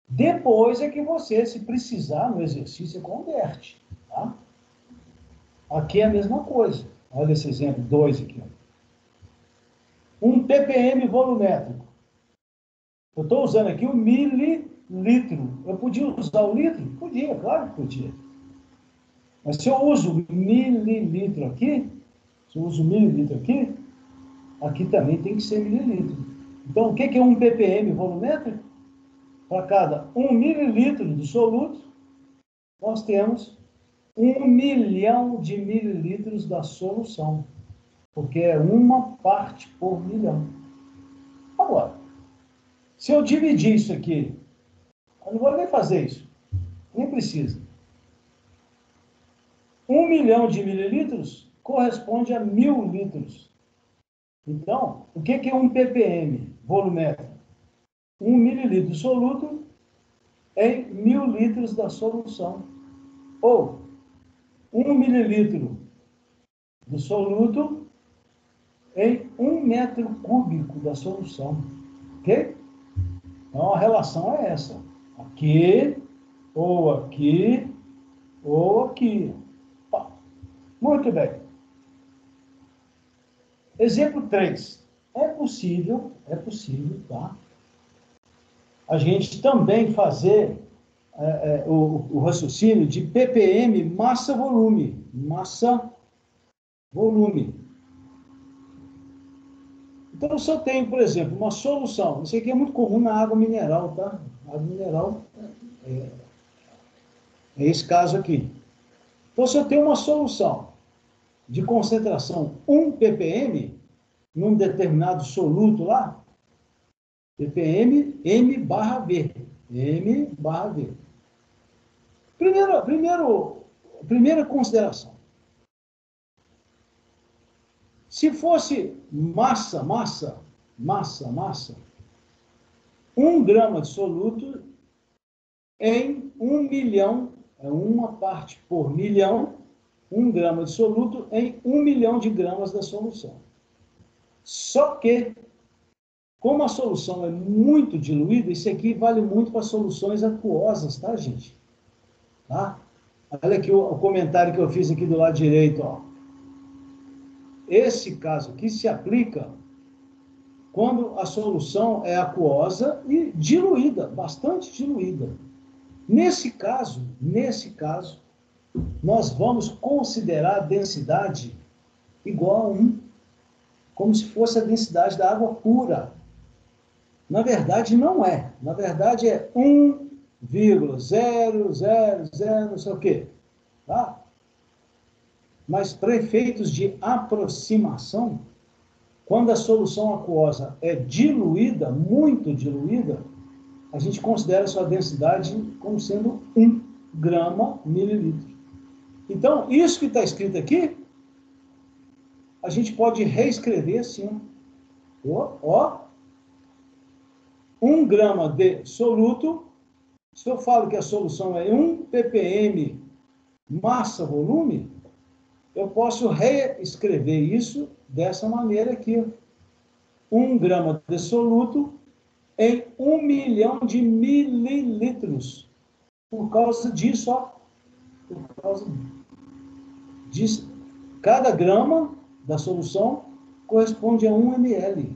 Depois é que você, se precisar, no exercício, converte. Tá? Aqui é a mesma coisa. Olha esse exemplo 2 aqui. 1 ppm volumétrico. Eu estou usando aqui o mililitro. Eu podia usar o litro? Podia, claro que podia. Mas se eu uso mililitro aqui, aqui também tem que ser mililitro. Então, o que é 1 ppm volumétrico? Para cada 1 mililitro de soluto, nós temos 1 milhão de mililitros da solução, porque é uma parte por milhão. Agora, se eu dividir isso aqui, eu não vou nem fazer isso, nem precisa. 1 milhão de mililitros corresponde a 1000 litros. Então, o que é um ppm volumétrico? 1 mililitro soluto em 1000 litros da solução. Ou 1 mililitro do soluto em 1 metro cúbico da solução. Ok? Então, a relação é essa. Aqui, ou aqui, ou aqui. Muito bem. Exemplo 3. É possível, tá? A gente também fazer o raciocínio de ppm massa-volume. Massa-volume. Então, se eu tenho, por exemplo, uma solução, isso aqui é muito comum na água mineral, tá? Água mineral é esse caso aqui. Então, se eu tenho uma solução de concentração 1 ppm, num determinado soluto lá, ppm M/V. M/V. Primeira consideração. Se fosse massa, 1 grama de soluto em 1 milhão, é uma parte por milhão, 1 grama de soluto em 1 milhão de gramas da solução. Só que, como a solução é muito diluída, isso aqui vale muito para soluções aquosas, tá, gente? Tá? Olha aqui o comentário que eu fiz aqui do lado direito, ó. Esse caso aqui se aplica quando a solução é aquosa e diluída, bastante diluída. Nesse caso, nós vamos considerar a densidade igual a 1, como se fosse a densidade da água pura. Na verdade, não é. Na verdade, é 1,000, não sei o quê. Tá? Mas para efeitos de aproximação, quando a solução aquosa é diluída, muito diluída, a gente considera a sua densidade como sendo 1 grama mililitro. Então, isso que está escrito aqui, a gente pode reescrever assim, ó, 1 grama de soluto, se eu falo que a solução é 1 ppm massa-volume, eu posso reescrever isso dessa maneira aqui. 1 grama de soluto em 1 milhão de mililitros. Por causa disso, ó. Por causa disso. Cada grama da solução corresponde a 1 ml.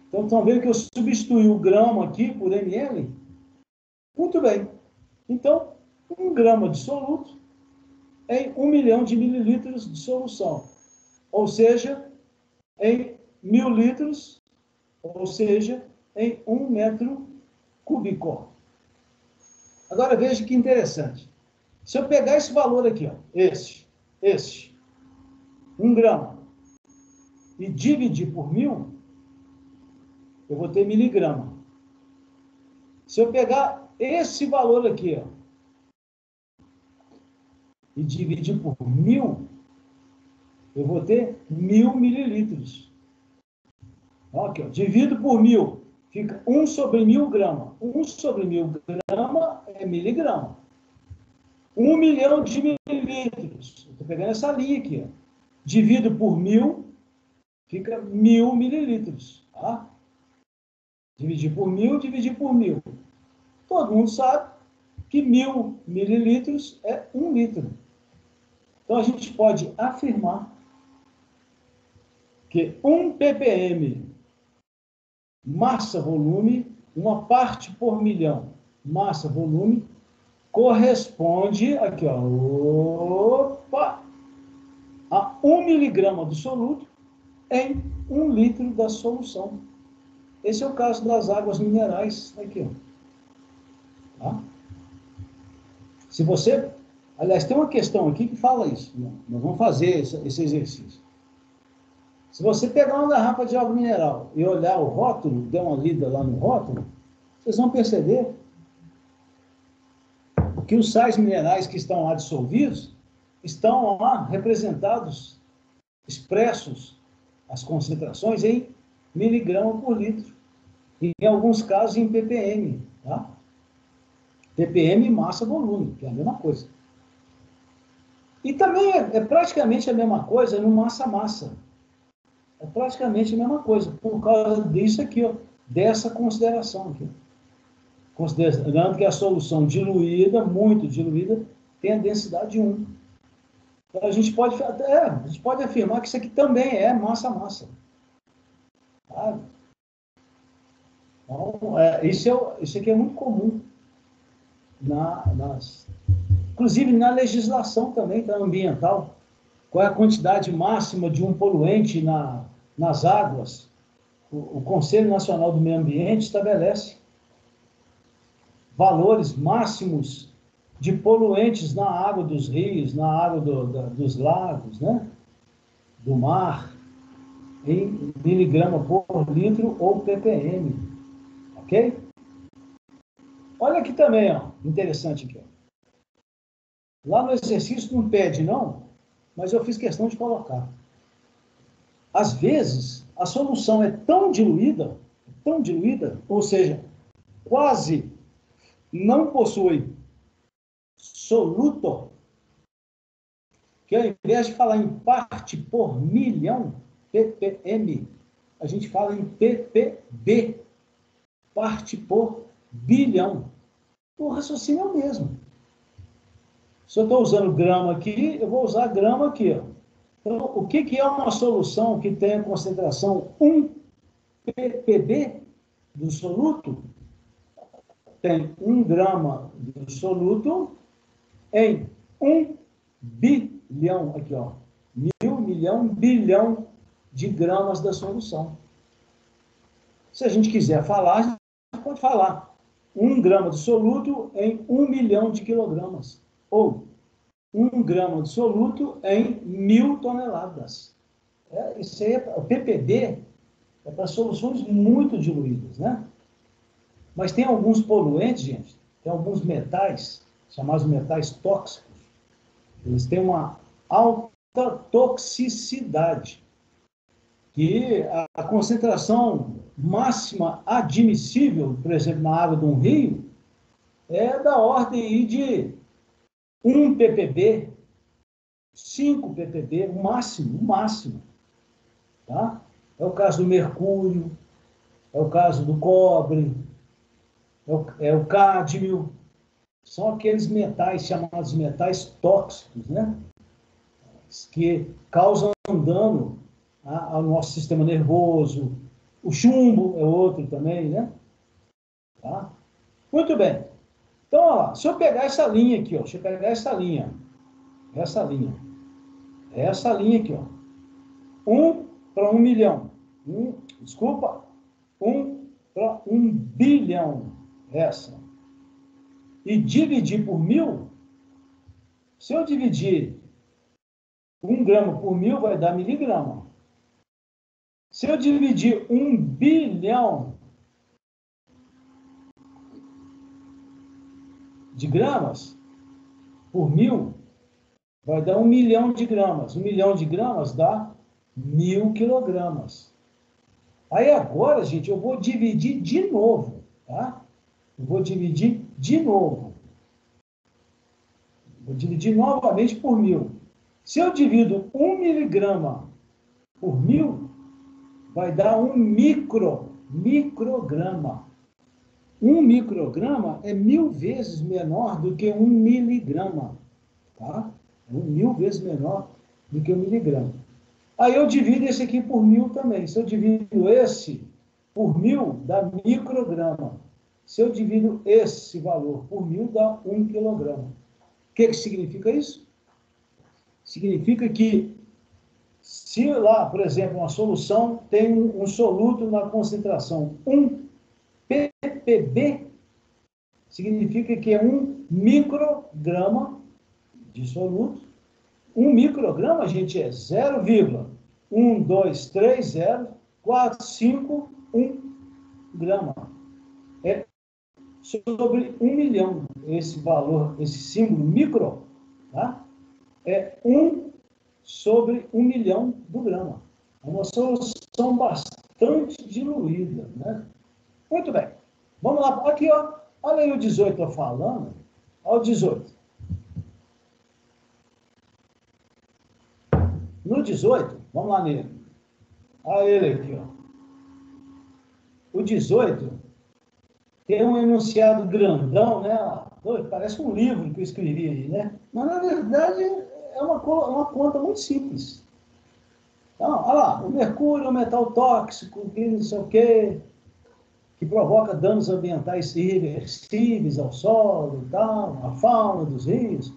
Então, estão vendo que eu substituí o grama aqui por ml? Muito bem. Então, 1 grama de soluto em 1 milhão de mililitros de solução. Ou seja, em 1000 litros, ou seja, em 1 metro cúbico. Agora, veja que interessante. Se eu pegar esse valor aqui, ó, este, 1 grama, e dividir por 1000, eu vou ter miligrama. Se eu pegar esse valor aqui, ó, e dividir por 1000, eu vou ter 1000 mililitros. Aqui, ó, divido por 1000, fica 1 sobre 1000 grama. 1 sobre 1000 grama é miligrama. 1 milhão de mililitros. Estou pegando essa linha aqui, ó. Divido por 1000, fica 1000 mililitros. Tá? Dividir por 1000, dividir por 1000. Todo mundo sabe que 1000 mililitros é 1 litro. Então, a gente pode afirmar que 1 ppm massa-volume, uma parte por milhão, massa-volume, corresponde, aqui, ó, opa, a 1 miligrama do soluto em 1 litro da solução. Esse é o caso das águas minerais, aqui, ó. Tá? Se você Aliás, tem uma questão aqui que fala isso, né? Nós vamos fazer esse exercício. Se você pegar uma garrafa de água mineral e olhar o rótulo, der uma lida lá no rótulo, vocês vão perceber que os sais minerais que estão lá dissolvidos estão lá representados, expressos, as concentrações em miligrama por litro. E, em alguns casos, em ppm. Tá? ppm, massa, volume, que é a mesma coisa. E também é praticamente a mesma coisa no massa-massa. É praticamente a mesma coisa, por causa disso aqui, ó, dessa consideração aqui. Considerando que a solução diluída, muito diluída, tem a densidade 1. Então, a gente pode afirmar que isso aqui também é massa-massa. Tá? Então, isso aqui é muito comum, inclusive na legislação também, tá, ambiental. Qual é a quantidade máxima de um poluente nas águas? O Conselho Nacional do Meio Ambiente estabelece valores máximos de poluentes na água dos rios, na água dos lagos, né? Do mar, em miligrama por litro ou ppm. Ok? Olha aqui também, ó, interessante aqui. Ó. Lá no exercício não pede, não, mas eu fiz questão de colocar. Às vezes, a solução é tão diluída, ou seja, quase não possui soluto, que ao invés de falar em parte por milhão, ppm, a gente fala em ppb, parte por bilhão. O raciocínio é o mesmo. Se eu estou usando grama aqui, eu vou usar grama aqui. Ó. Então, o que é uma solução que tem a concentração 1 ppb do soluto? Tem 1 grama do soluto em 1 bilhão, aqui ó, 1000, milhão, bilhão de gramas da solução. Se a gente quiser falar, a gente pode falar 1 grama de soluto em 1 milhão de quilogramas, ou 1 grama de soluto em 1000 toneladas. Isso aí o ppb é para soluções muito diluídas, né? Mas tem alguns poluentes, gente, tem alguns metais, chamados metais tóxicos, eles têm uma alta toxicidade, que a concentração máxima admissível, por exemplo, na água de um rio, é da ordem de 1 ppb, 5 ppb, o máximo. Tá? É o caso do mercúrio, é o caso do cobre, é o cádmio, são aqueles metais chamados metais tóxicos, né? Que causam dano ao nosso sistema nervoso. O chumbo é outro também, né? Tá? Muito bem. Então, ó, se eu pegar essa linha aqui, ó, essa linha aqui, ó, 1 para 1 milhão, 1 para 1 bilhão, essa, e dividir por 1000, se eu dividir 1 grama por 1000, vai dar miligrama. Se eu dividir 1 bilhão de gramas por 1000, vai dar 1 milhão de gramas. 1 milhão de gramas dá 1000 quilogramas. Aí agora, gente, eu vou dividir de novo, tá? Eu vou dividir de novo. Vou dividir novamente por 1000. Se eu divido 1 miligrama por 1000, vai dar 1 micrograma. 1 micrograma é 1000 vezes menor do que 1 miligrama. Tá? É 1000 vezes menor do que 1 miligrama. Aí eu divido esse aqui por 1000 também. Se eu divido esse por 1000, dá micrograma. Se eu divido esse valor por 1000, dá 1 quilograma. O que significa isso? Significa que, se lá, por exemplo, uma solução tem um soluto na concentração 1 ppb, significa que é 1 micrograma dissoluto. 1 micrograma, gente, é 0,1230451 grama. É sobre 1 milhão. Esse valor, esse símbolo micro, tá? É 1 sobre 1 milhão do grama. É uma solução bastante diluída, né? Muito bem. Vamos lá. Aqui, ó. Olha aí o 18 eu falando. Olha o 18. No 18, vamos lá nele. Olha ele aqui, ó. O 18 tem um enunciado grandão, né? Parece um livro que eu escrevi aí, né? Mas, na verdade, é uma conta muito simples. Então, olha lá, o mercúrio é um metal tóxico, que não sei o quê, que provoca danos ambientais irreversíveis ao solo, tal, à fauna dos rios,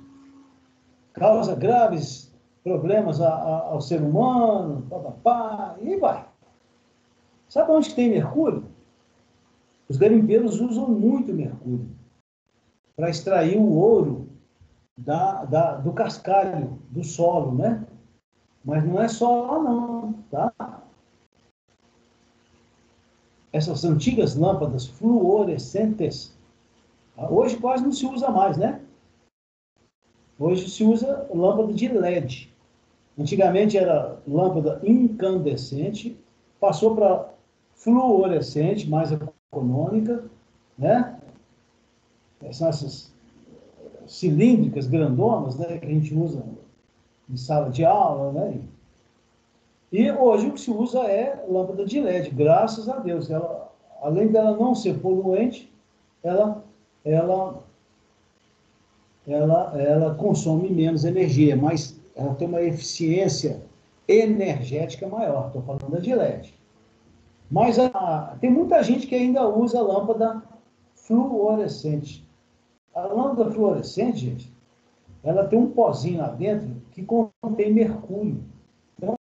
causa graves problemas ao ser humano, papapá, e vai. Sabe onde que tem mercúrio? Os garimpeiros usam muito mercúrio para extrair o ouro do cascalho, do solo, né? Mas não é só lá não, tá? Essas antigas lâmpadas fluorescentes, hoje quase não se usa mais, né? Hoje se usa lâmpada de LED. Antigamente era lâmpada incandescente, passou para fluorescente, mais econômica, né? São essas cilíndricas, grandonas, né, que a gente usa em sala de aula, né? E hoje o que se usa é lâmpada de LED, graças a Deus. Ela, além dela não ser poluente, ela consome menos energia, mas ela tem uma eficiência energética maior. Estou falando da de LED. Mas tem muita gente que ainda usa lâmpada fluorescente. A lâmpada fluorescente, gente, ela tem um pozinho lá dentro que contém mercúrio. Então,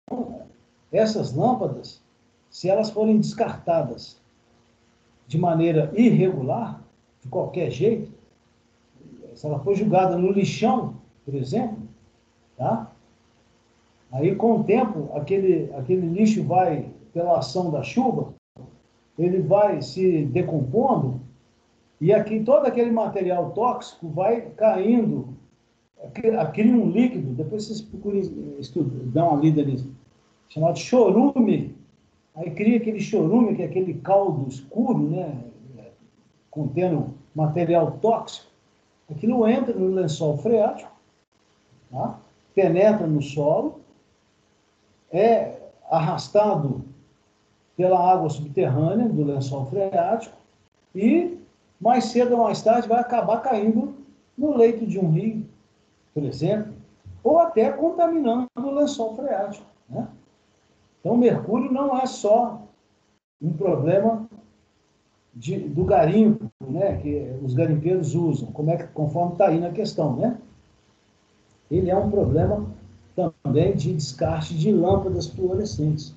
essas lâmpadas, se elas forem descartadas de maneira irregular, de qualquer jeito, se ela for jogada no lixão, por exemplo, tá? Aí, com o tempo, aquele lixo vai, pela ação da chuva, ele vai se decompondo e aqui todo aquele material tóxico vai caindo, cria um líquido, depois vocês procurem dar uma lida nisso, chamado chorume. Aí cria aquele chorume, que é aquele caldo escuro, né, contendo material tóxico. Aquilo entra no lençol freático, tá? Penetra no solo, é arrastado pela água subterrânea do lençol freático e, mais cedo ou mais tarde, vai acabar caindo no leito de um rio, por exemplo, ou até contaminando o lençol freático, né? Então, o mercúrio não é só um problema do garimpo, né, que os garimpeiros usam, conforme está aí na questão, né? Ele é um problema também de descarte de lâmpadas fluorescentes.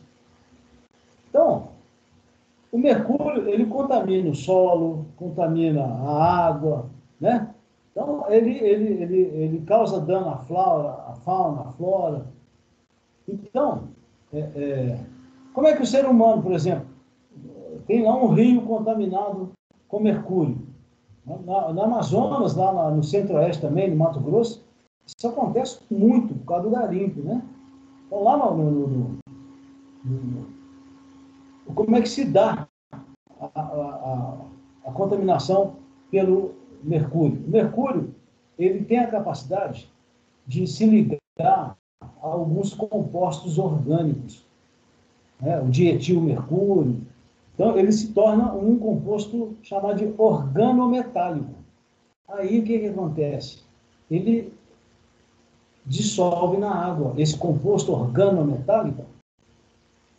Então, o mercúrio, ele contamina o solo, contamina a água, né? Então, ele causa dano à fauna, à flora. Então, como é que o ser humano, por exemplo, tem lá um rio contaminado com mercúrio? Na Amazonas, lá no centro-oeste também, no Mato Grosso, isso acontece muito por causa do garimpo, né? Então, lá como é que se dá a contaminação pelo mercúrio? O mercúrio, ele tem a capacidade de se ligar a alguns compostos orgânicos, né? O dietilmercúrio. Então, ele se torna um composto chamado de organometálico. Aí, o que acontece? Ele dissolve na água. Esse composto organometálico,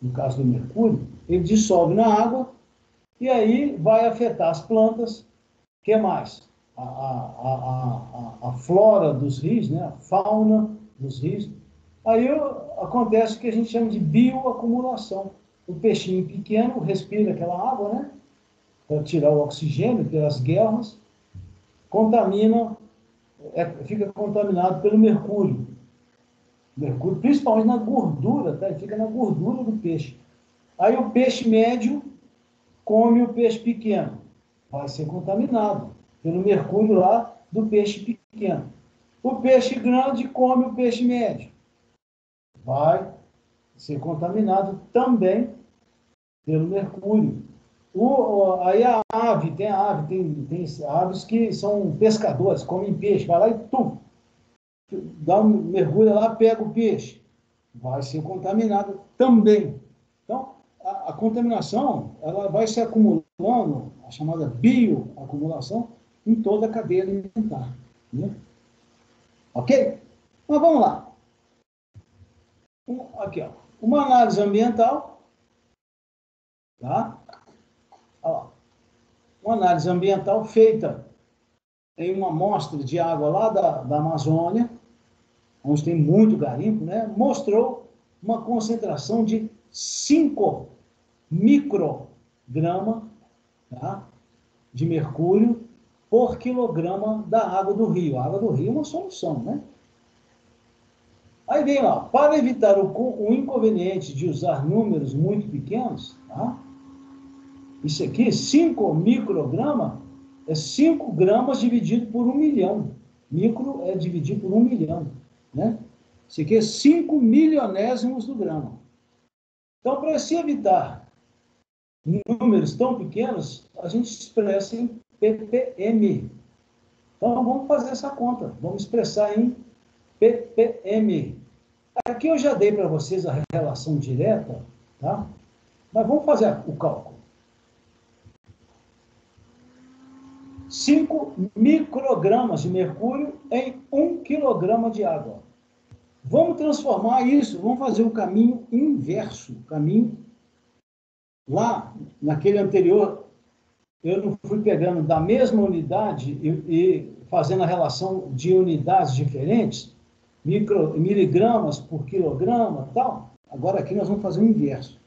no caso do mercúrio, ele dissolve na água e aí vai afetar as plantas. O que mais? A flora dos rios, né? A fauna dos rios. Aí acontece o que a gente chama de bioacumulação. O peixinho pequeno respira aquela água, né, para tirar o oxigênio pelas guerras, contamina fica contaminado pelo mercúrio. Mercúrio, principalmente na gordura, tá? Ele fica na gordura do peixe. Aí o peixe médio come o peixe pequeno. Vai ser contaminado pelo mercúrio lá do peixe pequeno. O peixe grande come o peixe médio. Vai ser contaminado também pelo mercúrio. Aí a ave, tem aves que são pescadores, comem peixe, vai lá e dá um mergulho lá, pega o peixe. Vai ser contaminado também. Então, a contaminação, ela vai se acumulando, a chamada bioacumulação, em toda a cadeia alimentar. Né? Ok? Mas vamos lá. Aqui, ó. Uma análise ambiental, tá? Ó, uma análise ambiental feita em uma amostra de água lá da Amazônia, onde tem muito garimpo, né? Mostrou uma concentração de 5 microgramas, tá? De mercúrio por quilograma da água do rio. A água do rio é uma solução, né? Aí vem lá, para evitar o inconveniente de usar números muito pequenos, tá? Isso aqui, 5 microgramas, é 5 gramas dividido por 1 milhão. Micro é dividido por 1 milhão, né? Isso aqui é 5 milionésimos do grama. Então, para se evitar números tão pequenos, a gente expressa em ppm. Então, vamos fazer essa conta. Vamos expressar em ppm. Aqui eu já dei para vocês a relação direta, tá? Mas vamos fazer o cálculo. 5 microgramas de mercúrio em 1 quilograma de água. Vamos transformar isso, vamos fazer o caminho inverso. O caminho lá, naquele anterior, eu não fui pegando da mesma unidade e fazendo a relação de unidades diferentes, miligramas por quilograma, tal. Agora aqui nós vamos fazer o inverso.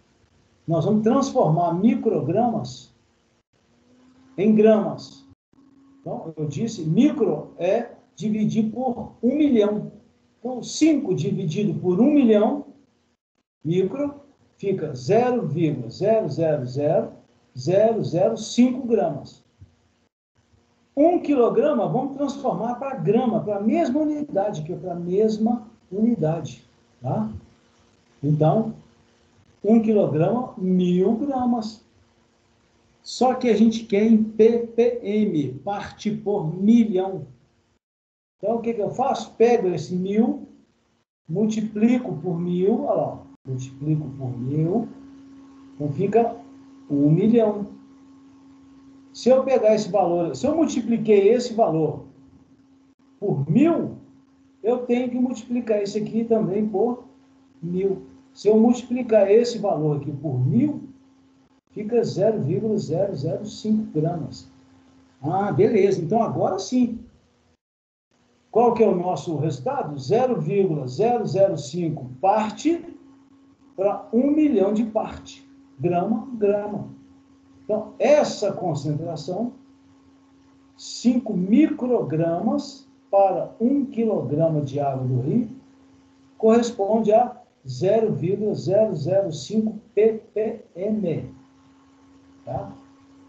Nós vamos transformar microgramas em gramas. Então, eu disse, micro é dividir por 1 milhão. Então, 5 dividido por 1 milhão, micro, fica 0,000005 gramas. 1 quilograma, vamos transformar para grama, para a mesma unidade, que é para a mesma unidade. Tá? Então, 1 quilograma, 1000 gramas. Só que a gente quer em ppm, parte por milhão. Então, o que eu faço? Pego esse 1000, multiplico por 1000, olha lá, multiplico por 1000, então fica 1 milhão. Se eu pegar esse valor, se eu multipliquei esse valor por 1000, eu tenho que multiplicar esse aqui também por 1000. Se eu multiplicar esse valor aqui por 1000, fica 0,005 gramas. Ah, beleza. Então, agora sim. Qual que é o nosso resultado? 0,005 parte para 1 milhão de parte. Grama, grama. Então, essa concentração, 5 microgramas para 1 quilograma de água do rio, corresponde a 0,005 ppm. Tá?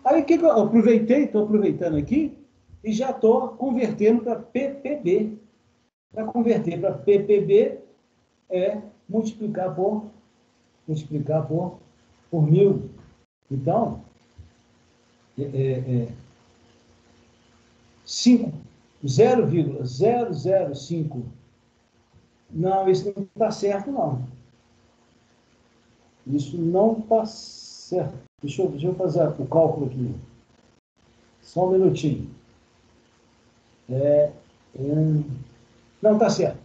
Aí, o que eu aproveitei? Estou aproveitando aqui e já estou convertendo para ppb. Para converter para ppb é multiplicar por 1000. Então, 0,005. Não, isso não está certo, não. Isso não está certo. Deixa eu fazer o cálculo aqui. Só um minutinho. Não, está certo.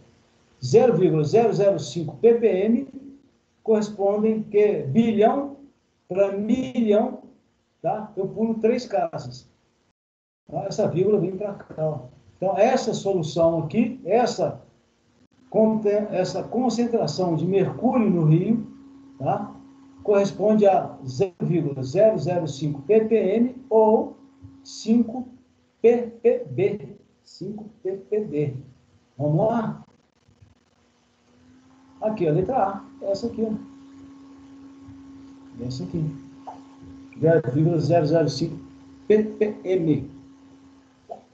0,005 ppm correspondem que bilhão para milhão, tá? Eu pulo 3 casas. Tá? Essa vírgula vem para cá. Ó. Então, essa solução aqui, essa concentração de mercúrio no rio, tá? Corresponde a 0,005 ppm ou 5 ppb. 5 ppd. Vamos lá? Aqui, a letra A. Essa aqui, ó. Essa aqui. 0,005 ppm.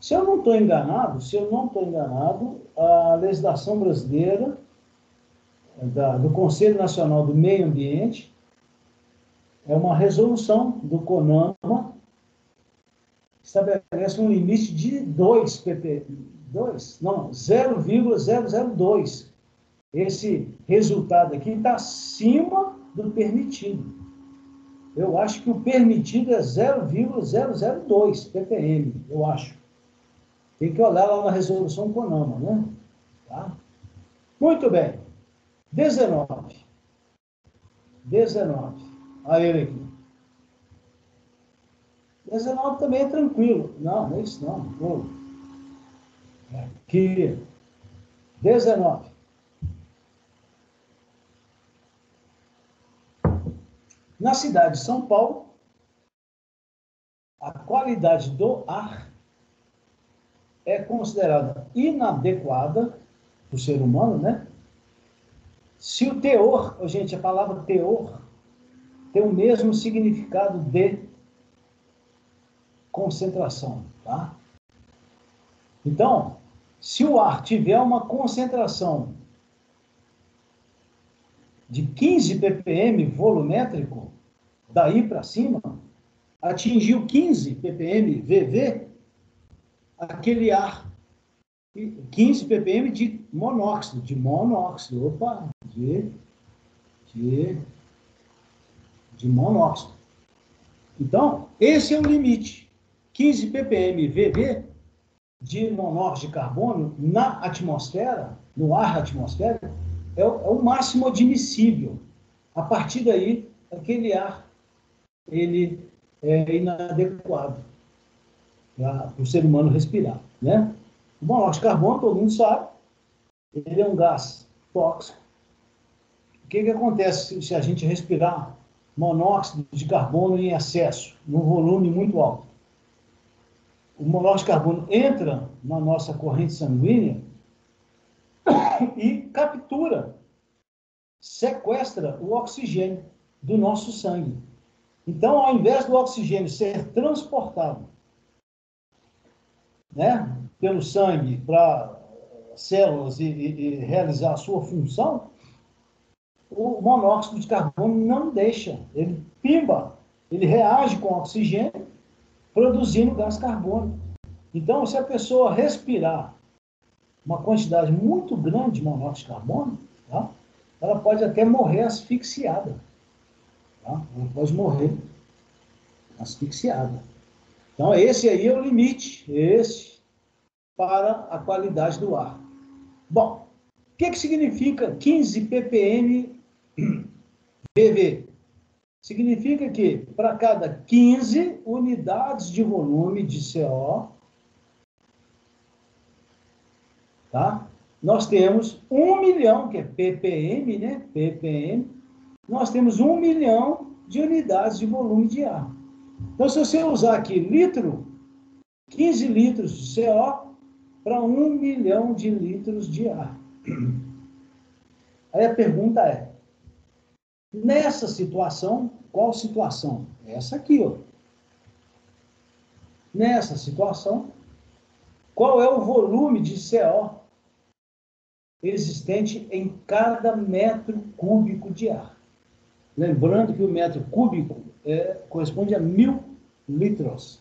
Se eu não estou enganado, a legislação brasileira do Conselho Nacional do Meio Ambiente é uma resolução do CONAMA, estabelece um limite de 2 ppm. 0,002. Esse resultado aqui está acima do permitido. Eu acho que o permitido é 0,002 ppm, eu acho. Tem que olhar lá na resolução CONAMA, né? Tá? Muito bem. 19. Olha ele aqui. 19 também é tranquilo. Não é isso não. Pô. Aqui. 19. Na cidade de São Paulo, a qualidade do ar é considerada inadequada para o ser humano, né? Se o teor, gente, a palavra teor tem o mesmo significado de concentração, tá? Então, se o ar tiver uma concentração de 15 ppm volumétrico, daí para cima, atingiu 15 ppm VV, aquele ar, 15 ppm de monóxido, opa, de monóxido. Então, esse é o limite. 15 ppm VV de monóxido de carbono na atmosfera, no ar atmosférico, é o máximo admissível. A partir daí, aquele ar, ele é inadequado para o ser humano respirar, né? O monóxido de carbono, todo mundo sabe, ele é um gás tóxico. O que acontece se a gente respirar monóxido de carbono em excesso, num volume muito alto? O monóxido de carbono entra na nossa corrente sanguínea e captura, sequestra o oxigênio do nosso sangue. Então, ao invés do oxigênio ser transportado, né, pelo sangue para células e realizar a sua função, o monóxido de carbono não deixa. Ele pimba, ele reage com o oxigênio, produzindo gás carbônico. Então, se a pessoa respirar uma quantidade muito grande de monóxido de carbono, tá, ela pode até morrer asfixiada. Tá? Ela pode morrer asfixiada. Então, esse aí é o limite, para a qualidade do ar. Bom, o que significa 15 ppm VV? Significa que, para cada 15 unidades de volume de CO, tá? Nós temos 1 milhão, que é ppm, né? ppm, nós temos 1 milhão de unidades de volume de ar. Então, se você usar aqui litro, 15 litros de CO para 1 milhão de litros de ar. Aí a pergunta é, nessa situação, qual situação? Essa aqui, ó. Nessa situação, qual é o volume de CO existente em cada metro cúbico de ar? Lembrando que o metro cúbico corresponde a 1000 litros.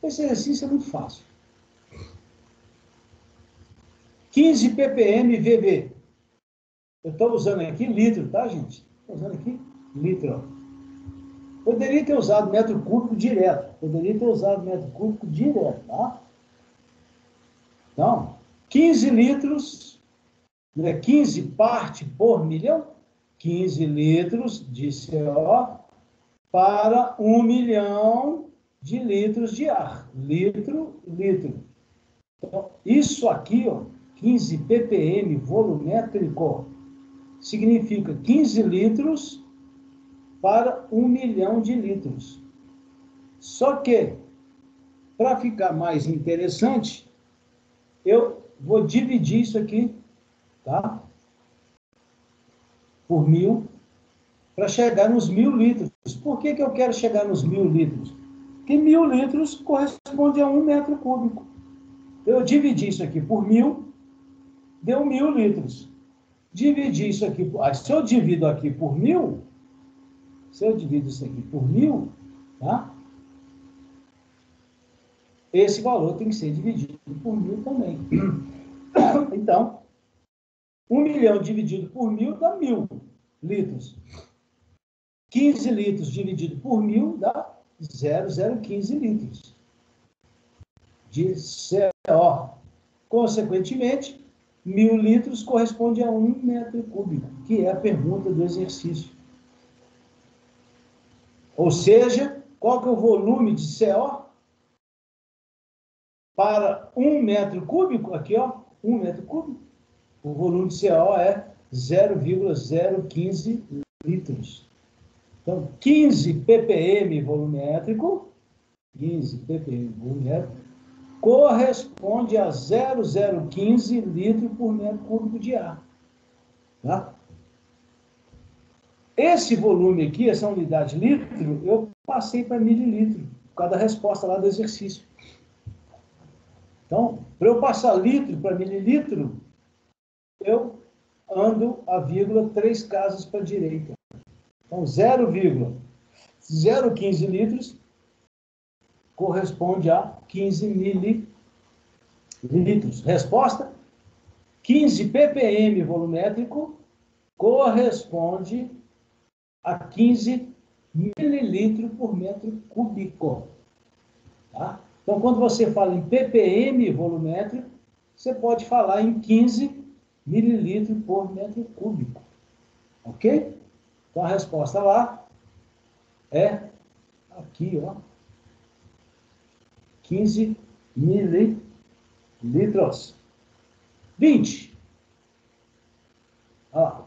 Esse exercício é muito fácil. 15 ppm VV. Eu estou usando aqui litro, tá, gente? Estou usando aqui litro. Poderia ter usado metro cúbico direto. Tá? Então, 15 litros, 15 parte por milhão, 15 litros de CO para 1 milhão de litros de ar. Litro. Então, isso aqui, ó, 15 ppm volumétrico, significa 15 litros para 1 milhão de litros. Só que, para ficar mais interessante, eu vou dividir isso aqui, tá? Por 1.000, para chegar nos 1.000 litros. Por que eu quero chegar nos 1.000 litros? Porque 1.000 litros corresponde a 1 metro cúbico. Eu dividi isso aqui por 1.000, deu 1.000 litros. Dividir isso aqui, se eu divido aqui por 1.000, se eu divido isso aqui por 1.000, tá? Esse valor tem que ser dividido por 1.000 também. Então, 1 milhão dividido por 1.000 dá 1.000 litros. 15 litros dividido por 1.000 dá 0,015 litros de CO. Consequentemente, 1.000 litros corresponde a 1 metro cúbico, que é a pergunta do exercício. Ou seja, qual que é o volume de CO para 1 metro cúbico? Aqui, ó, 1 metro cúbico. O volume de CO é 0,015 litros. Então, 15 ppm volumétrico, 15 ppm volumétrico, corresponde a 0,015 litro por metro cúbico de ar. Tá? Esse volume aqui, essa unidade litro, eu passei para mililitro, por causa da resposta lá do exercício. Então, para eu passar litro para mililitro, eu ando a vírgula 3 casas para a direita. Então, 0,015 litros corresponde a 15 mililitros. Resposta: 15 ppm volumétrico corresponde a 15 mililitros por metro cúbico. Tá? Então, quando você fala em ppm volumétrico, você pode falar em 15 mililitros por metro cúbico. Ok? Então, a resposta lá é aqui, ó. 15 mililitros. 20. Ó.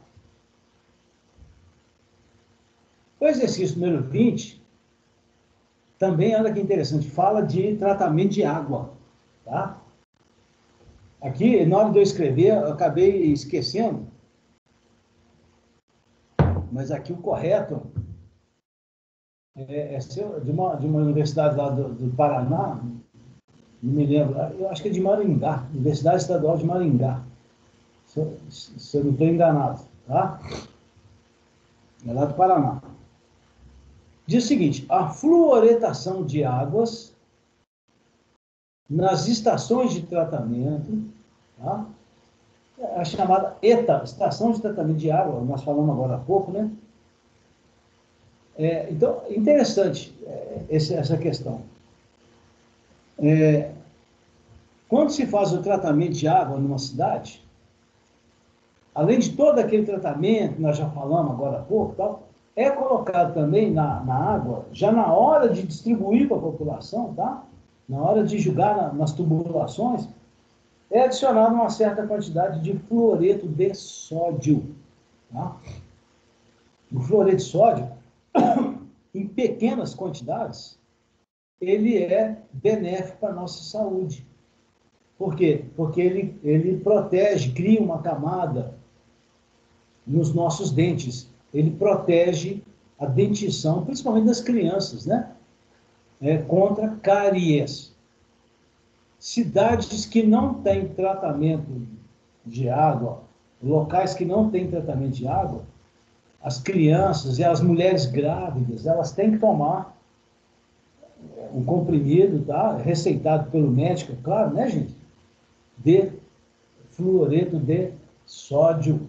O exercício número 20, também, olha que interessante, fala de tratamento de água. Tá? Aqui, na hora de eu escrever, eu acabei esquecendo, mas aqui o correto é de uma universidade lá do Paraná, não me lembro, eu acho que é de Maringá, Universidade Estadual de Maringá, se eu não estou enganado, tá? É lá do Paraná. Diz o seguinte: a fluoretação de águas nas estações de tratamento, tá? A chamada ETA, Estação de Tratamento de Água, nós falamos agora há pouco, né? Então, interessante essa questão. Quando se faz o tratamento de água numa cidade, além de todo aquele tratamento que nós já falamos agora há pouco, tal, é colocado também na água, já na hora de distribuir para a população, tá? Na hora de jogar nas tubulações, é adicionada uma certa quantidade de fluoreto de sódio. Tá? O fluoreto de sódio, em pequenas quantidades, ele é benéfico para a nossa saúde. Por quê? Porque ele protege, cria uma camada nos nossos dentes. Ele protege a dentição, principalmente das crianças, né? Contra cáries. Cidades que não têm tratamento de água, locais que não têm tratamento de água, as crianças e as mulheres grávidas, elas têm que tomar um comprimido, tá? Receitado pelo médico, claro, né, gente? De fluoreto de sódio.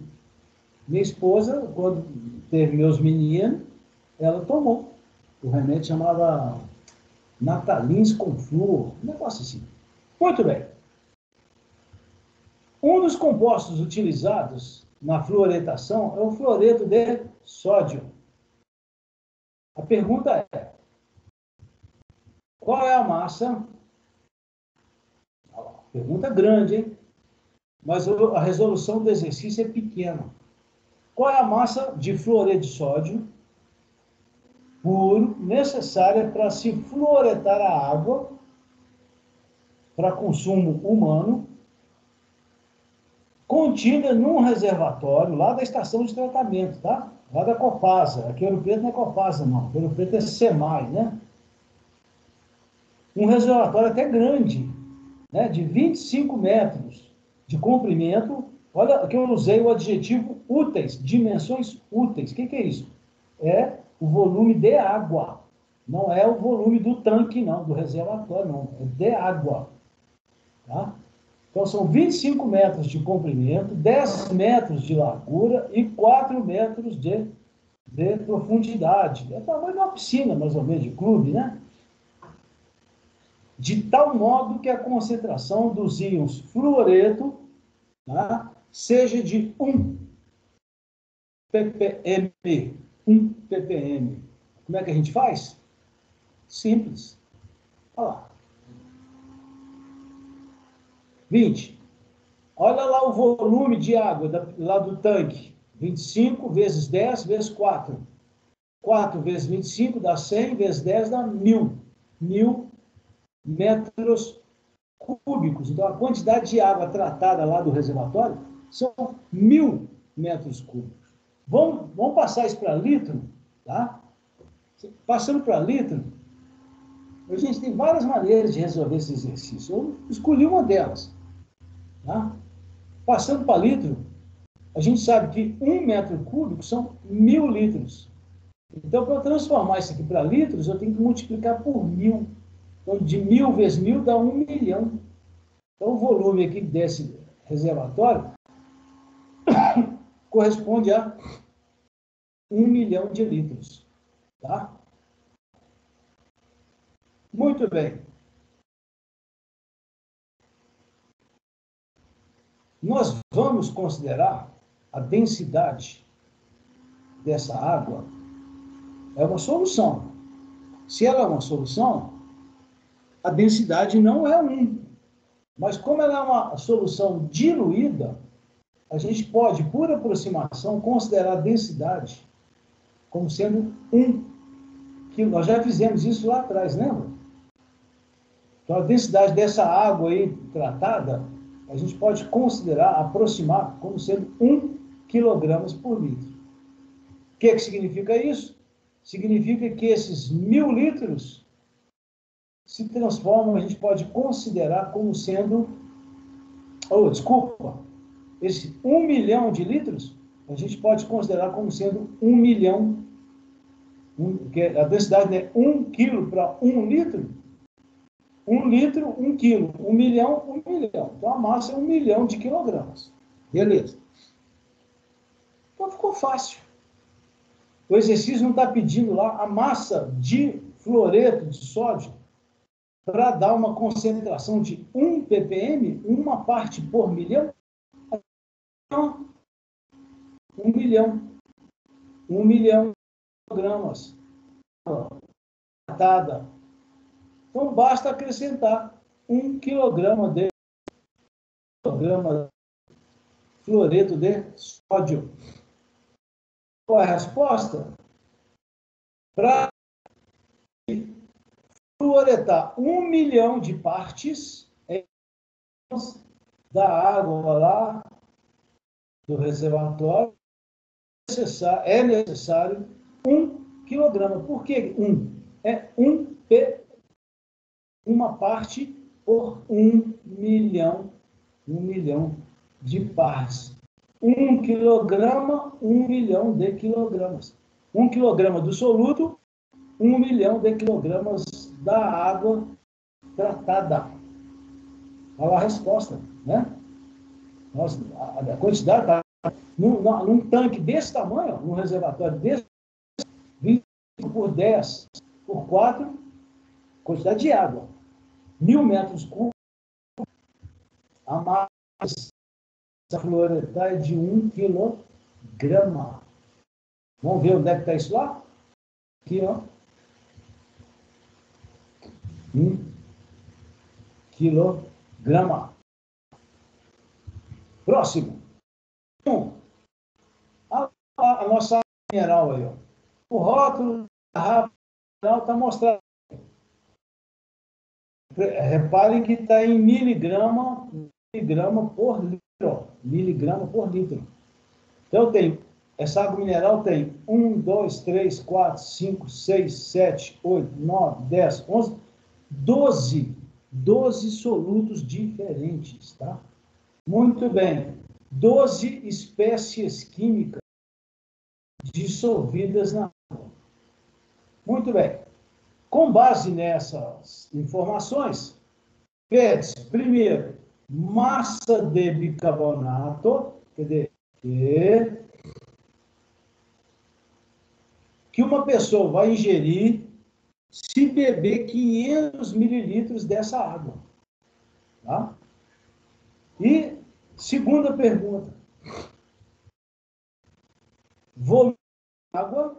Minha esposa, quando teve meus meninos, ela tomou. O remédio chamava Natalins com flúor, um negócio assim. Muito bem. Um dos compostos utilizados na fluoretação é o fluoreto de sódio. A pergunta é: qual é a massa? Pergunta grande, hein? Mas a resolução do exercício é pequena. Qual é a massa de fluoreto de sódio puro necessária para se fluoretar a água para consumo humano contida num reservatório lá da estação de tratamento, tá? Lá da Copasa. Aqui em Ouro Preto não é Copasa, não. Ouro Preto é SEMAI, né? Um reservatório até grande, né? De 25 metros de comprimento. Olha que eu usei o adjetivo úteis, dimensões úteis. O que é isso? É o volume de água. Não é o volume do tanque, não, do reservatório, não. É de água. Tá? Então, são 25 metros de comprimento, 10 metros de largura e 4 metros de profundidade. É o tamanho de uma piscina, mais ou menos, de clube, né? De tal modo que a concentração dos íons fluoreto, tá, seja de 1 ppm. 1 ppm. Como é que a gente faz? Simples. Olha lá. 20. Olha lá o volume de água lá do tanque. 25 vezes 10 vezes 4. 4 vezes 25 dá 100, vezes 10 dá 1.000. 1.000 metros cúbicos. Então, a quantidade de água tratada lá do reservatório são 1.000 metros cúbicos. Vamos passar isso para litro, tá? Passando para litro, a gente tem várias maneiras de resolver esse exercício. Eu escolhi uma delas, tá? Passando para litro, a gente sabe que 1 metro cúbico são 1.000 litros. Então, para eu transformar isso aqui para litros, eu tenho que multiplicar por 1.000. Então, de 1.000 vezes 1.000 dá 1 milhão. Então, o volume aqui desse reservatório corresponde a 1 milhão de litros. Tá? Muito bem. Nós vamos considerar a densidade dessa água é uma solução. Se ela é uma solução, a densidade não é 1. Mas como ela é uma solução diluída, a gente pode, por aproximação, considerar a densidade como sendo 1. Que nós já fizemos isso lá atrás, lembra? Então, a densidade dessa água aí tratada, a gente pode considerar, aproximar, como sendo 1 kg por litro. O que significa isso? Significa que esses 1.000 litros se transformam, a gente pode considerar como sendo, esse 1 milhão de litros, a gente pode considerar como sendo 1 milhão, que a densidade é 1 quilo para 1 litro, 1 litro, 1 quilo, 1 milhão, 1 milhão. Então, a massa é 1 milhão de quilogramas. Beleza. Então, ficou fácil. O exercício não está pedindo lá a massa de fluoreto de sódio para dar uma concentração de 1 ppm, uma parte por milhão. Não. 1 milhão. 1 milhão de gramas. Tratada. Então, basta acrescentar 1 quilograma de fluoreto de sódio. Qual é a resposta? Para fluoretar 1 milhão de partes da água lá do reservatório, é necessário 1 quilograma. Por que 1? É 1 P, uma parte por 1 milhão de partes. 1 quilograma, 1 milhão de quilogramas. 1 quilograma do soluto, 1 milhão de quilogramas da água tratada. Olha a resposta, né? Nossa, a quantidade está num tanque desse tamanho, num reservatório desse, 20 por 10 por 4, quantidade de água. 1.000 metros cúbicos, a massa fluoretar é de 1 quilograma. Vamos ver onde é que está isso lá? Aqui, ó. 1 quilograma. Próximo. A nossa água mineral aí, ó. O rótulo da garrafa mineral está mostrando. Reparem que está em miligrama por litro. miligrama por litro. Então, eu tenho, essa água mineral tem 1, 2, 3, 4, 5, 6, 7, 8, 9, 10, 11, 12 solutos diferentes, tá? Muito bem. 12 espécies químicas dissolvidas na água. Muito bem. Com base nessas informações, pede-se, primeiro, massa de bicarbonato, quer dizer, que uma pessoa vai ingerir se beber 500 mililitros dessa água. Tá? E, segunda pergunta, volume de água,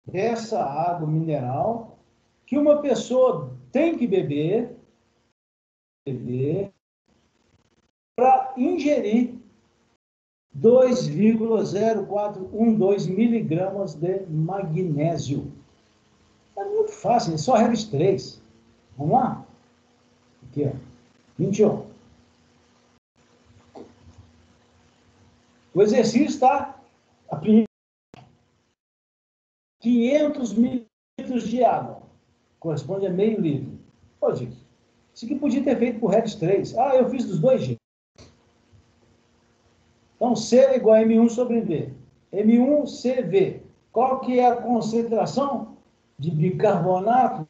dessa água mineral, que uma pessoa tem que beber para ingerir 2,0412 miligramas de magnésio. É muito fácil, é só regra de 3. Vamos lá? Aqui, ó. 21. O exercício está a 500 mililitros de água. Corresponde a meio litro. Pô, gente, isso aqui podia ter feito por regra de 3. Ah, eu fiz dos dois jeitos. Então, C é igual a M1 sobre V. M1CV. Qual que é a concentração de bicarbonato?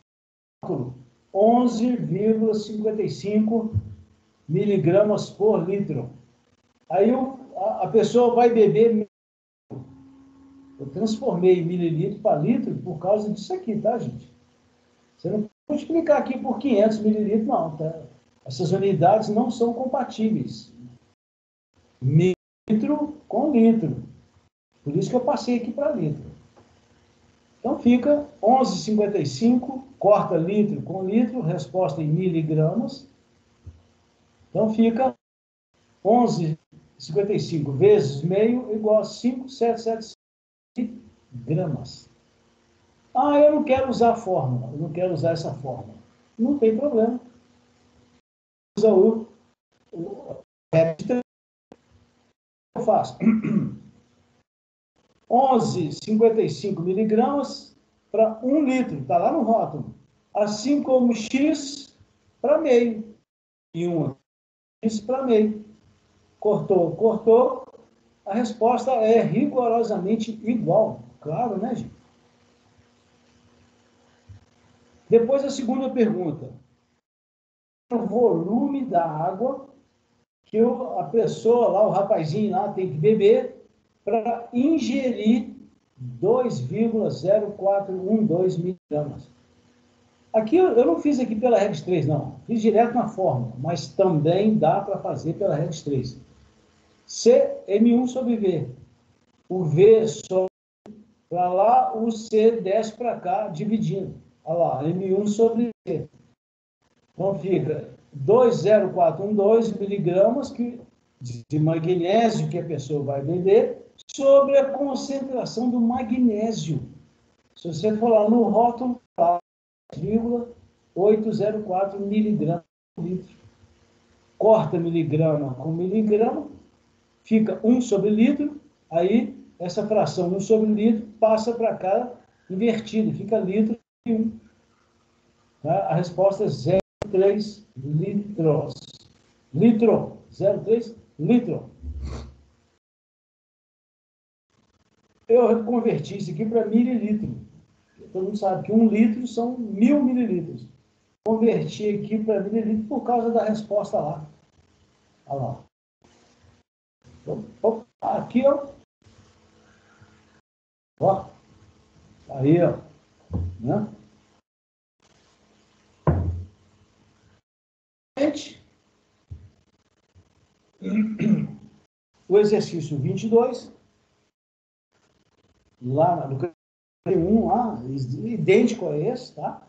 11,55 miligramas por litro. Aí a pessoa vai beber. Eu transformei mililitro para litro por causa disso aqui, tá, gente? Você não pode multiplicar aqui por 500 mililitros, não, tá? Essas unidades não são compatíveis. Litro com litro. Por isso que eu passei aqui para litro. Então fica 11,55, corta litro com litro, resposta em miligramas. Então fica 11,55 vezes meio igual a 5,775 gramas. Ah, eu não quero usar a fórmula, eu não quero usar essa fórmula. Não tem problema. Usa o eu faço 11,55 miligramas para 1 litro, está lá no rótulo. Assim como X para meio. E 1 X para meio. Cortou. A resposta é rigorosamente igual. Claro, né, gente? Depois a segunda pergunta. O volume da água que a pessoa lá, o rapazinho lá, tem que beber para ingerir 2,0412 miligramas. Aqui eu não fiz aqui pela regra 3, não. Fiz direto na fórmula, mas também dá para fazer pela regra 3. C, M1 sobre V. O V sobe para lá, o C desce para cá, dividindo. Olha lá, M1 sobre V. Então fica 2,0412 miligramas de magnésio que a pessoa vai beber sobre a concentração do magnésio. Se você for lá no rótulo, 0,804 miligramas por litro. Corta miligrama com miligrama, fica 1 sobre litro, aí essa fração 1 sobre litro passa para cá invertida, fica litro e 1. Tá? A resposta é 0,3 litros. Litro, 0,3 litro. Eu converti isso aqui para mililitro. Todo mundo sabe que 1 litro são 1000 mililitros. Converti aqui para mililitro por causa da resposta lá. Olha lá. Aqui, ó. Ó. Aí, ó. Né? O exercício 22, lá no 1, lá, idêntico a esse, tá?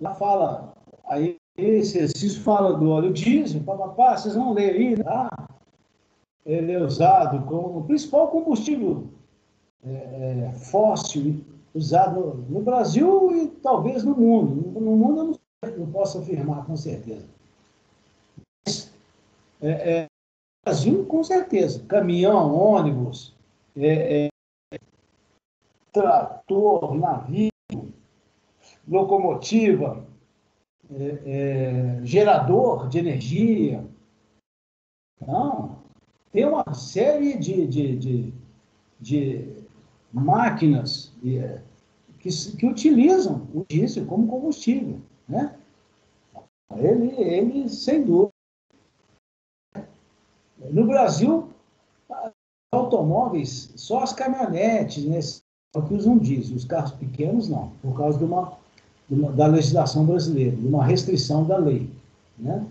Lá fala, aí esse exercício fala do óleo diesel, papapá, vocês vão ler aí, tá? Ele é usado como o principal combustível fóssil usado no Brasil e talvez no mundo. No mundo eu não posso afirmar com certeza. Brasil, com certeza. Caminhão, ônibus, trator, navio, locomotiva, gerador de energia. Não, tem uma série de máquinas que utilizam o diesel como combustível, né? Ele, sem dúvida. No Brasil, automóveis, só as caminhonetes, né, que usam diesel, os carros pequenos não, por causa da legislação brasileira, de uma restrição da lei, né?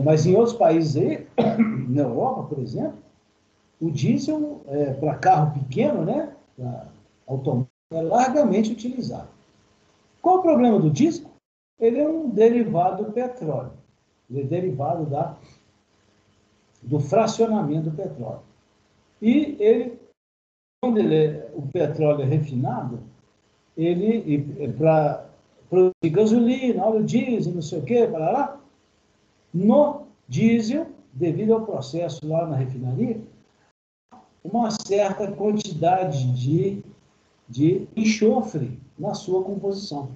Mas em outros países aí, na Europa, por exemplo, o diesel, para carro pequeno, né, para automóvel, é largamente utilizado. Qual o problema do diesel? Ele é um derivado do petróleo. Ele é derivado do fracionamento do petróleo. E quando o petróleo é refinado, para produzir gasolina, óleo diesel, não sei o quê, para lá, no diesel, devido ao processo lá na refinaria, uma certa quantidade de enxofre na sua composição,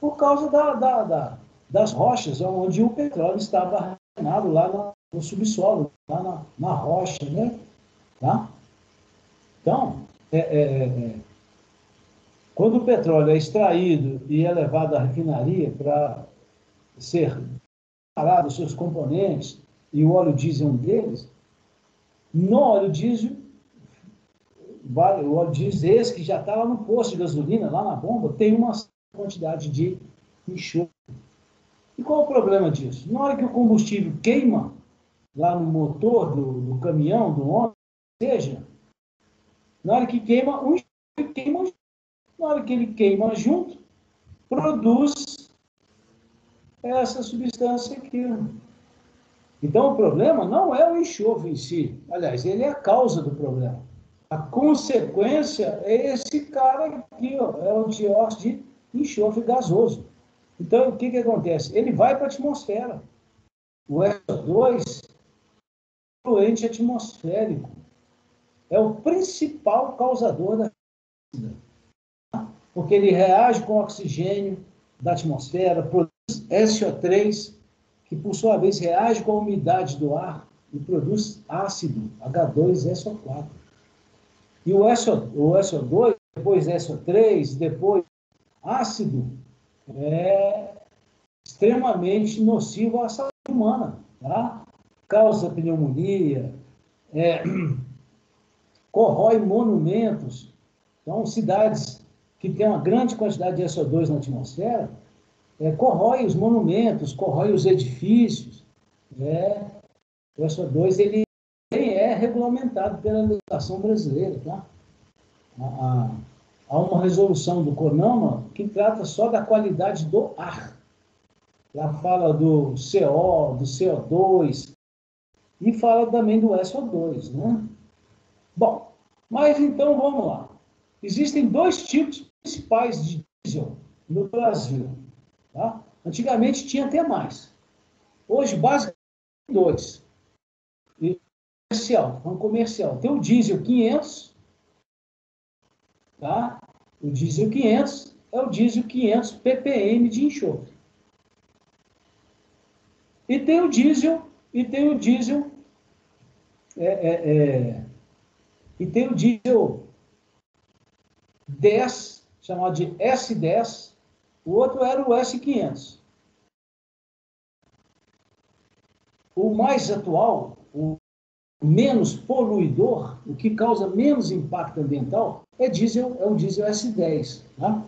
por causa das rochas onde o petróleo estava armazenado lá no subsolo, lá na rocha, né? Tá? Então, quando o petróleo é extraído e é levado à refinaria para ser separado os seus componentes, e o óleo diesel é um deles, no óleo diesel, o óleo diesel esse que já está lá no posto de gasolina, lá na bomba, tem uma quantidade de enxofre. E qual é o problema disso? Na hora que o combustível queima lá no motor do caminhão, do ônibus, seja, na hora que queima, o enxofre queima junto. Na hora que ele queima junto, produz essa substância aqui. Então, o problema não é o enxofre em si. Aliás, ele é a causa do problema. A consequência é esse cara aqui, ó, é o dióxido de enxofre gasoso. Então, o que acontece? Ele vai para a atmosfera. O SO2 é um poluente atmosférico. É o principal causador da vida. Porque ele reage com o oxigênio da atmosfera, produz SO3, que por sua vez reage com a umidade do ar e produz ácido, H2SO4. E o SO2, depois SO3, depois ácido, é extremamente nocivo à saúde humana, tá? Causa pneumonia, corrói monumentos. Então, cidades que têm uma grande quantidade de SO2 na atmosfera, corrói os monumentos, corrói os edifícios. O SO2 ele nem é regulamentado pela legislação brasileira. Tá? Há uma resolução do CONAMA que trata só da qualidade do ar. Lá fala do CO, do CO2 e fala também do SO2. Né? Bom, mas então vamos lá. Existem dois tipos principais de diesel no Brasil. Tá? Antigamente tinha até mais. Hoje, basicamente, dois. E comercial. Tem o diesel 500, tá? O diesel 500 é o diesel 500 ppm de enxofre. E tem o diesel 10, chamado de S10, o outro era o S500. O mais atual, o menos poluidor, o que causa menos impacto ambiental, é o diesel S10. Tá?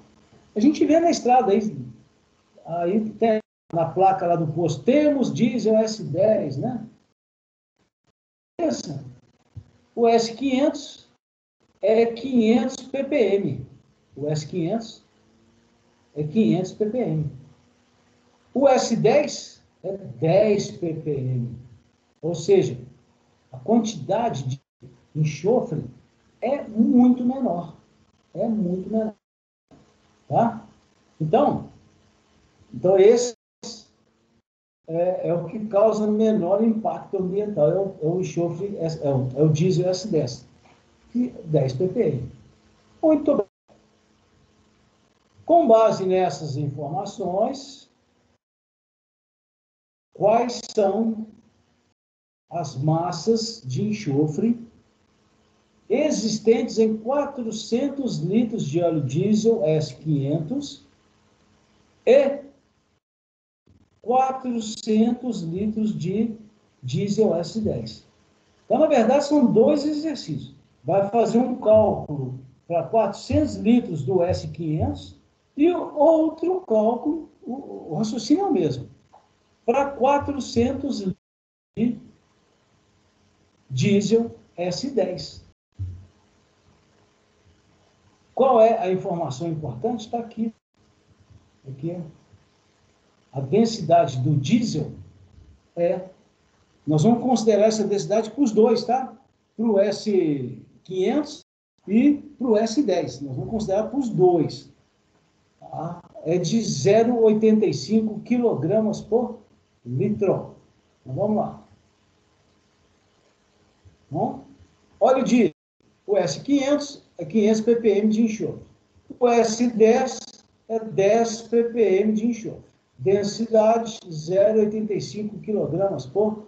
A gente vê na estrada aí tem na placa lá do posto, temos diesel S10, né? O S500 é 500 ppm. O S500 é 500 ppm. O S10 é 10 ppm. Ou seja, a quantidade de enxofre é muito menor. É muito menor. Tá? Então esses é o que causa menor impacto ambiental, é o enxofre, é o diesel S10, 10 ppm. Muito bem. Com base nessas informações, quais são as massas de enxofre existentes em 400 litros de óleo diesel S500 e 400 litros de diesel S10. Então, na verdade, são dois exercícios. Vai fazer um cálculo para 400 litros do S500 e outro cálculo, o raciocínio é o mesmo, para 400 litros de diesel S10. Qual é a informação importante? Está aqui. Aqui a densidade do diesel nós vamos considerar essa densidade para os dois, tá? Para o S500 e para o S10. Nós vamos considerar para os dois. Tá? É de 0,85 kg por litro. Então, vamos lá. Bom, óleo diesel. O S500 é 500 ppm de enxofre. O S10 é 10 ppm de enxofre. Densidade 0,85 kg por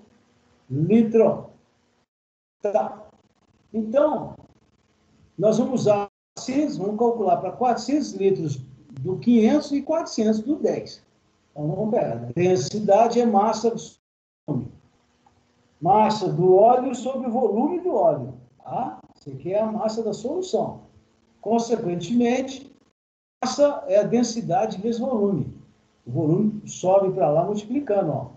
litro. Tá. Então, nós vamos usar 400, vamos calcular para 400 litros do 500 e 400 do 10. Então, vamos pegar. Densidade é massa do volume. Massa do óleo sobre o volume do óleo. Tá? Isso aqui é a massa da solução. Consequentemente, massa é a densidade vezes volume. O volume sobe para lá multiplicando, ó.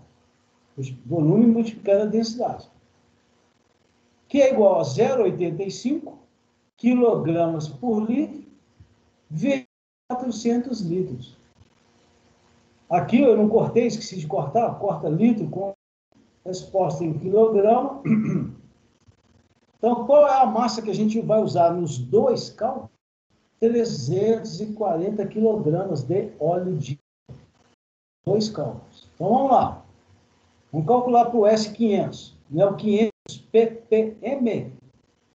O volume multiplicando a densidade. Que é igual a 0,85 quilogramas por litro vezes 400 litros. Aqui eu não cortei, esqueci de cortar, corta litro com resposta em quilograma. Então, qual é a massa que a gente vai usar nos dois cálculos? 340 quilogramas de óleo de dois cálculos. Então, vamos lá. Vamos calcular para o S500. Não é o 500 ppm.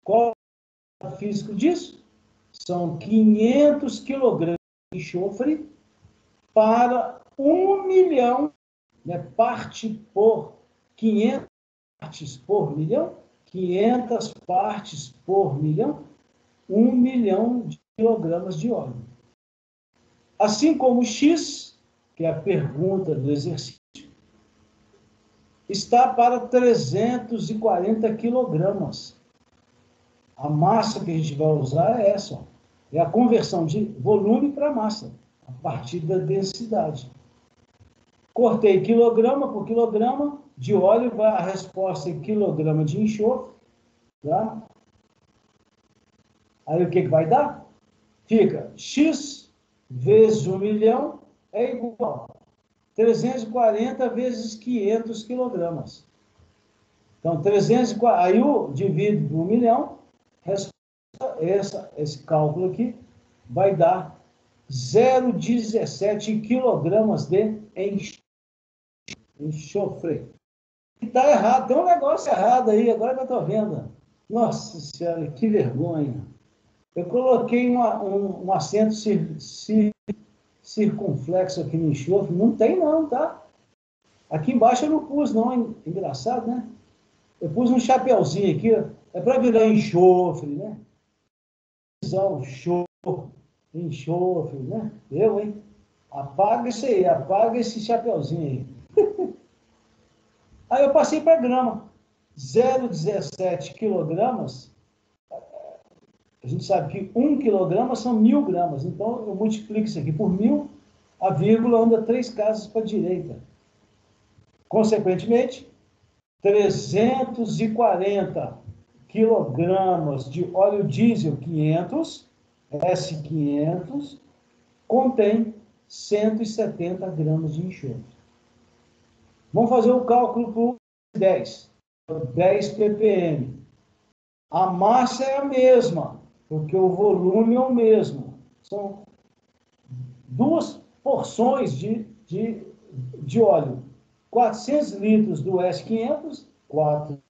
Qual é o físico disso? São 500 quilogramas de enxofre para 1 milhão, né, parte por 500 partes por milhão, 500 partes por milhão, 1 milhão de quilogramas de óleo. Assim como X, que é a pergunta do exercício, está para 340 quilogramas. A massa que a gente vai usar é essa, ó. É a conversão de volume para massa, a partir da densidade. Cortei quilograma por quilograma de óleo, vai a resposta em quilograma de enxofre. Tá? Aí o que vai dar? Fica X vezes 1 milhão é igual a 340 vezes 500 quilogramas. Então, 340, aí eu divido por 1 milhão, esse cálculo aqui vai dar 0,17 quilogramas de enxofre. E está errado, tem um negócio errado aí, agora que eu estou vendo. Nossa Senhora, que vergonha. Eu coloquei um acento circunflexo aqui no enxofre, não tem não, tá? Aqui embaixo eu não pus não, engraçado, né? Eu pus um chapeuzinho aqui, é para virar enxofre, né? Enxofre, né? Hein? Apaga isso aí, apaga esse chapeuzinho aí. Aí eu passei para grama. 0,17 quilogramas, a gente sabe que 1 quilograma são 1.000 gramas. Então, eu multiplico isso aqui por 1.000, a vírgula anda 3 casas para a direita. Consequentemente, 340 quilogramas de óleo diesel 500, S500, contém 170 gramas de enxofre. Vamos fazer o cálculo para o 10 ppm. A massa é a mesma, porque o volume é o mesmo. São duas porções de óleo. 400 litros do S500, 4